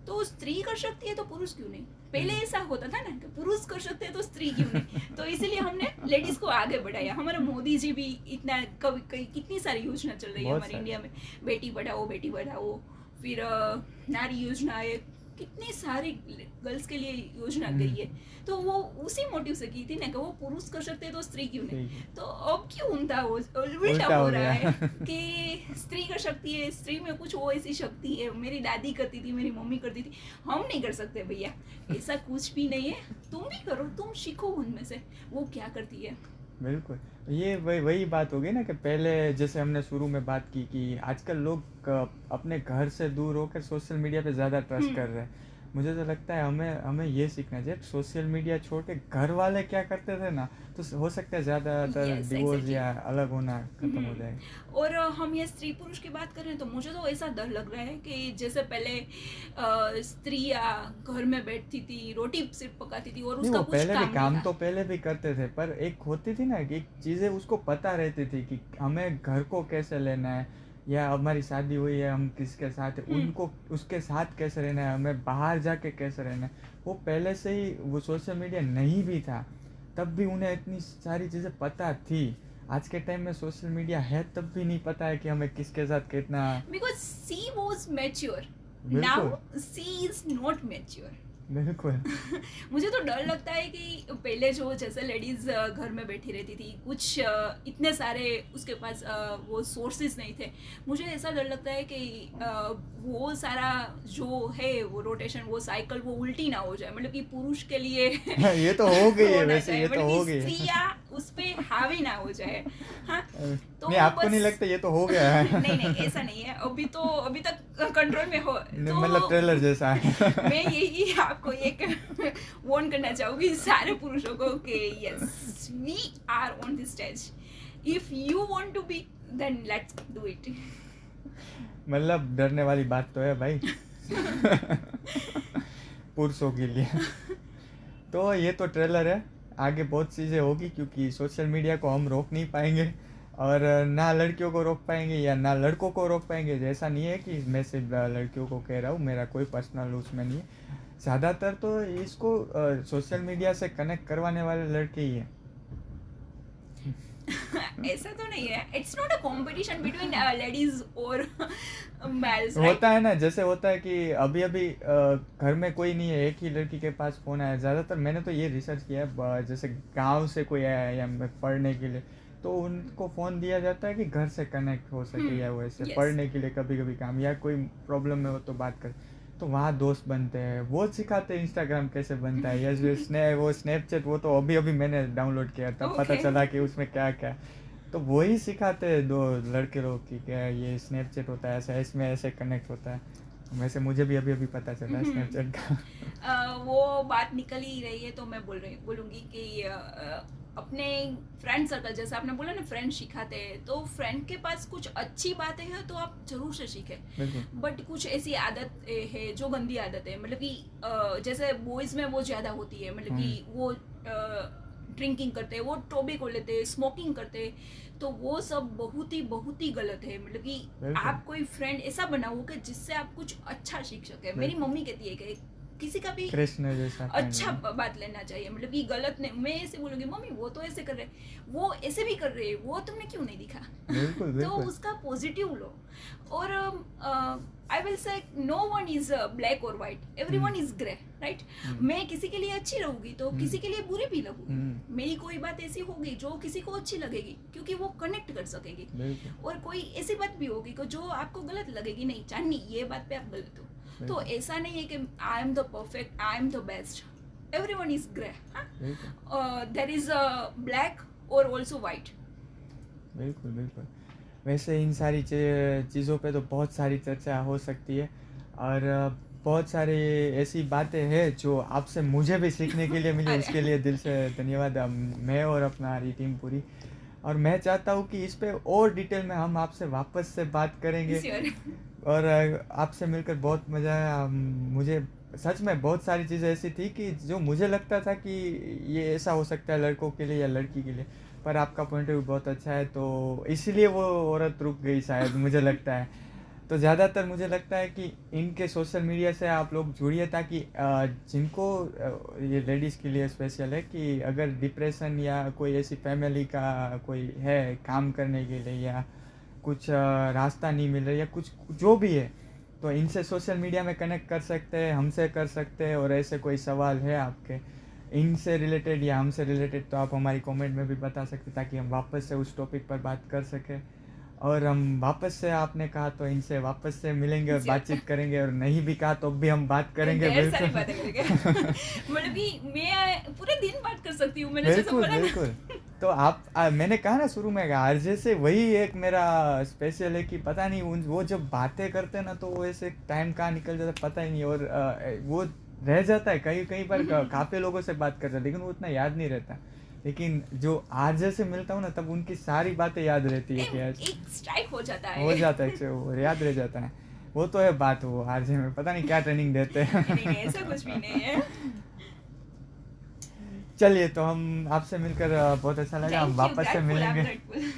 तो स्त्री कर सकती है तो पुरुष क्यों नहीं? पहले ऐसा होता था ना कि पुरुष कर सकते हैं तो स्त्री क्यों नहीं? तो इसीलिए हमने लेडीज को आगे बढ़ाया। हमारे मोदी जी भी इतना कितनी सारी योजना चल रही है बहुत हमारे सारी। इंडिया में। बेटी पढ़ाओ, फिर नारी योजना है, कितनी सारी गर्ल्स के लिए योजना गई है। तो वो उसी मोटिव से की थी ना कि वो पुरुष कर सकते हैं तो स्त्री क्यों नहीं? ठीक है। तो अब क्यों उल्टा उल्टा हो हो रहा गया। है कि स्त्री कर सकती है, स्त्री में कुछ वो ऐसी शक्ति है, मेरी दादी करती थी, मेरी मम्मी करती थी, हम नहीं कर सकते भैया। ऐसा कुछ भी नहीं है। तुम भी करो, तुम सीखो उनमें से वो क्या करती है। बिल्कुल। ये वही बात हो गई ना कि पहले जैसे हमने शुरू में बात की कि आजकल लोग अपने घर से दूर होकर सोशल मीडिया पे ज़्यादा ट्रस्ट कर रहे हैं। मुझे तो लगता है हमें ये सीखना चाहिए, सोशल मीडिया छोड़ के घर वाले क्या करते थे ना, तो हो सकता है ज़्यादातर Yes, डिवोर्स exactly. या अलग होना खत्म हो जाएगा। और हम ये स्त्री पुरुष की बात करें तो मुझे तो ऐसा डर लग रहा है कि जैसे पहले स्त्रियाँ घर में बैठती थी, रोटी सिर्फ पकाती थी और नहीं, उसका वो कुछ पहले भी काम काम नहीं तो था। पहले भी करते थे, पर एक होती थी ना कि एक चीज़ें उसको पता रहती थी कि हमें घर को कैसे लेना है, या हमारी शादी हुई है हम किसके साथ है, उनको उसके साथ कैसे रहना है, हमें बाहर जाके कैसे रहना है। वो पहले से ही, वो सोशल मीडिया नहीं भी था तब भी उन्हें इतनी सारी चीज़ें पता थी। आज के टाइम में सोशल मीडिया है तब भी नहीं पता है कि हमें किसके साथ कितना। Because she was mature. बिल्कुल। Now she is not mature. बिल्कुल। मुझे तो डर लगता है कि पहले जो जैसे लेडीज घर में बैठी रहती थी, कुछ इतने सारे उसके पास वो सोर्सेज नहीं थे। मुझे ऐसा डर लगता है कि वो सारा जो है वो रोटेशन, वो साइकिल वो उल्टी ना हो जाए। मतलब कि पुरुष के लिए ये तो हो गई है होना वैसे, चाहिए, ये तो मतलब हो कि गई है। स्त्रियाँ उस पे हावी ना हो जाए। हाँ, तो नहीं, आपको बस- नहीं लगता ये तो हो गया है? नहीं ऐसा नहीं है। अभी तक कंट्रोल में हो। नहीं, तो मतलब ट्रेलर जैसा है। मैं यही आपको एक वार्न करना चाहूँगी सारे पुरुषों को कि yes, we are on this stage. If you want to be, then let's do it. मतलब डरने वाली बात तो है भाई। पुरुषों के लिए। तो ये तो ट्रेलर है, आगे बहुत चीज़ें होगी क्योंकि सोशल मीडिया को हम रोक नहीं पाएंगे, और ना लड़कियों को रोक पाएंगे या ना लड़कों को रोक पाएंगे। ऐसा नहीं है कि मैं सिर्फ लड़कियों को कह रहा हूँ, मेरा कोई पर्सनल उसमें नहीं है। ज़्यादातर तो इसको सोशल मीडिया से कनेक्ट करवाने वाले लड़के ही हैं। ऐसा तो नहीं है, it's not a competition between ladies और मेल्स, होता है ना, जैसे होता है कि अभी अभी घर में कोई नहीं है, एक ही लड़की के पास फ़ोन आया। ज़्यादातर मैंने तो ये रिसर्च किया है, जैसे गांव से कोई आया है या पढ़ने के लिए, तो उनको फ़ोन दिया जाता है कि घर से कनेक्ट हो सके, या वैसे yes. पढ़ने के लिए कभी कभी काम या कोई प्रॉब्लम में हो तो बात कर, तो वहाँ दोस्त बनते हैं। वो सिखाते हैं इंस्टाग्राम कैसे बनता है, या वो स्नैपचैट, वो तो अभी अभी मैंने डाउनलोड किया, तब पता Okay. चला कि उसमें क्या क्या, तो वही सिखाते हैं दो लड़के लोग कि क्या ये स्नैपचैट होता है, ऐसा इसमें ऐसे कनेक्ट होता है। वैसे मुझे भी अभी अभी पता चला है स्नैपचैट का। वो बात निकल ही रही है तो मैं बोलूँगी कि अपने फ्रेंड सर्कल, जैसे आपने बोला ना फ्रेंड सिखाते हैं, तो फ्रेंड के पास कुछ अच्छी बातें हैं तो आप जरूर से सीखें, बिल्कुल। बट कुछ ऐसी आदत है जो गंदी आदत है, मतलब कि जैसे बॉयज़ में वो ज़्यादा होती है, मतलब कि वो ड्रिंकिंग करते हैं, वो टोबैको लेते हैं, स्मोकिंग करते हैं, तो वो सब बहुत ही गलत है। मतलब कि बिल्कुल। आप कोई फ्रेंड ऐसा बनाओ कि जिससे आप कुछ अच्छा सीख सके। मेरी बिल्कुल। मम्मी कहती है कि किसी का भी कृष्ण जैसा friend अच्छा है। बात लेना चाहिए, मतलब कि गलत नहीं। मैं ऐसे बोलूँगी मम्मी वो तो ऐसे कर रहे, वो ऐसे भी कर रहे हैं, वो तुमने क्यों नहीं दिखा? बिल्कुल तो बिल्कुल। उसका पॉजिटिव लो। और I will say no one is black और white, every one is grey, right? मैं किसी के लिए अच्छी रहूंगी तो किसी के लिए बुरी भी लगूंगी। मेरी कोई बात ऐसी होगी जो किसी को अच्छी लगेगी क्योंकि वो कनेक्ट कर सकेगी, बिल्कुल। और कोई ऐसी बात भी होगी कि जो आपको गलत लगेगी, नहीं चांदनी ये बात पे आप गलत हो। तो ऐसा नहीं है कि I am the perfect, I am the best, everyone is grey, there is black और आल्सो वाइट। बिल्कुल बिल्कुल। वैसे इन सारी चीज़ों पे तो बहुत सारी चर्चा हो सकती है, और बहुत सारी ऐसी बातें हैं जो आपसे मुझे भी सीखने के लिए मिली, उसके लिए दिल से धन्यवाद। मैं और अपना हमारी टीम पूरी, और मैं चाहता हूँ कि इस पे और डिटेल में हम आपसे वापस से बात करेंगे। Sure. और आपसे मिलकर बहुत मज़ा आया। मुझे सच में बहुत सारी चीज़ें ऐसी थी कि जो मुझे लगता था कि ये ऐसा हो सकता है लड़कों के लिए या लड़की के लिए, पर आपका पॉइंट ऑफ व्यू बहुत अच्छा है, तो इसीलिए वो औरत रुक गई शायद, मुझे लगता है। तो ज़्यादातर मुझे लगता है कि इनके सोशल मीडिया से आप लोग जुड़िए, ताकि जिनको ये लेडीज़ के लिए स्पेशल है कि अगर डिप्रेशन या कोई ऐसी फैमिली का कोई है काम करने के लिए, या कुछ रास्ता नहीं मिल रहा, या कुछ जो भी है, तो इनसे सोशल मीडिया में कनेक्ट कर सकते हैं, हमसे कर सकते हैं। और ऐसे कोई सवाल है आपके इनसे रिलेटेड या हमसे रिलेटेड, तो आप हमारी कमेंट में भी बता सकते, ताकि हम वापस से उस टॉपिक पर बात कर सकें। और हम वापस से, आपने कहा तो इनसे वापस से मिलेंगे और बातचीत करेंगे, और नहीं भी कहा तो भी हम बात करेंगे। ढेर सारी बिल्कुल बातें करेंगे। मतलब कि मैं पूरे दिन बात कर सकती हूँ, मैंने जैसे बिल्कुल बोला ना। बिल्कुल। तो आप मैंने कहा ना शुरू में, आरजे से वही एक मेरा स्पेशल है कि पता नहीं वो जब बातें करते हैं ना, तो वो ऐसे टाइम कहाँ निकल जाता है पता ही नहीं, और वो रह जाता है। कई कई बार काफ़ी लोगों से बात करता है, लेकिन वो उतना याद नहीं रहता। लेकिन जो आरजे से मिलता हूँ ना, तब उनकी सारी बातें याद रहती है कि एक स्ट्राइक हो जाता हो है। जाता है, वो याद रह जाता है। वो तो है बात, वो आरजे में पता नहीं क्या ट्रेनिंग देते हैं। नहीं ऐसा कुछ भी नहीं है। चलिए, तो हम आपसे मिलकर बहुत अच्छा लगा, हम थैंक यू, वापस से ग्रेटफुल, आई एम मिलेंगे। ग्रेटफुल।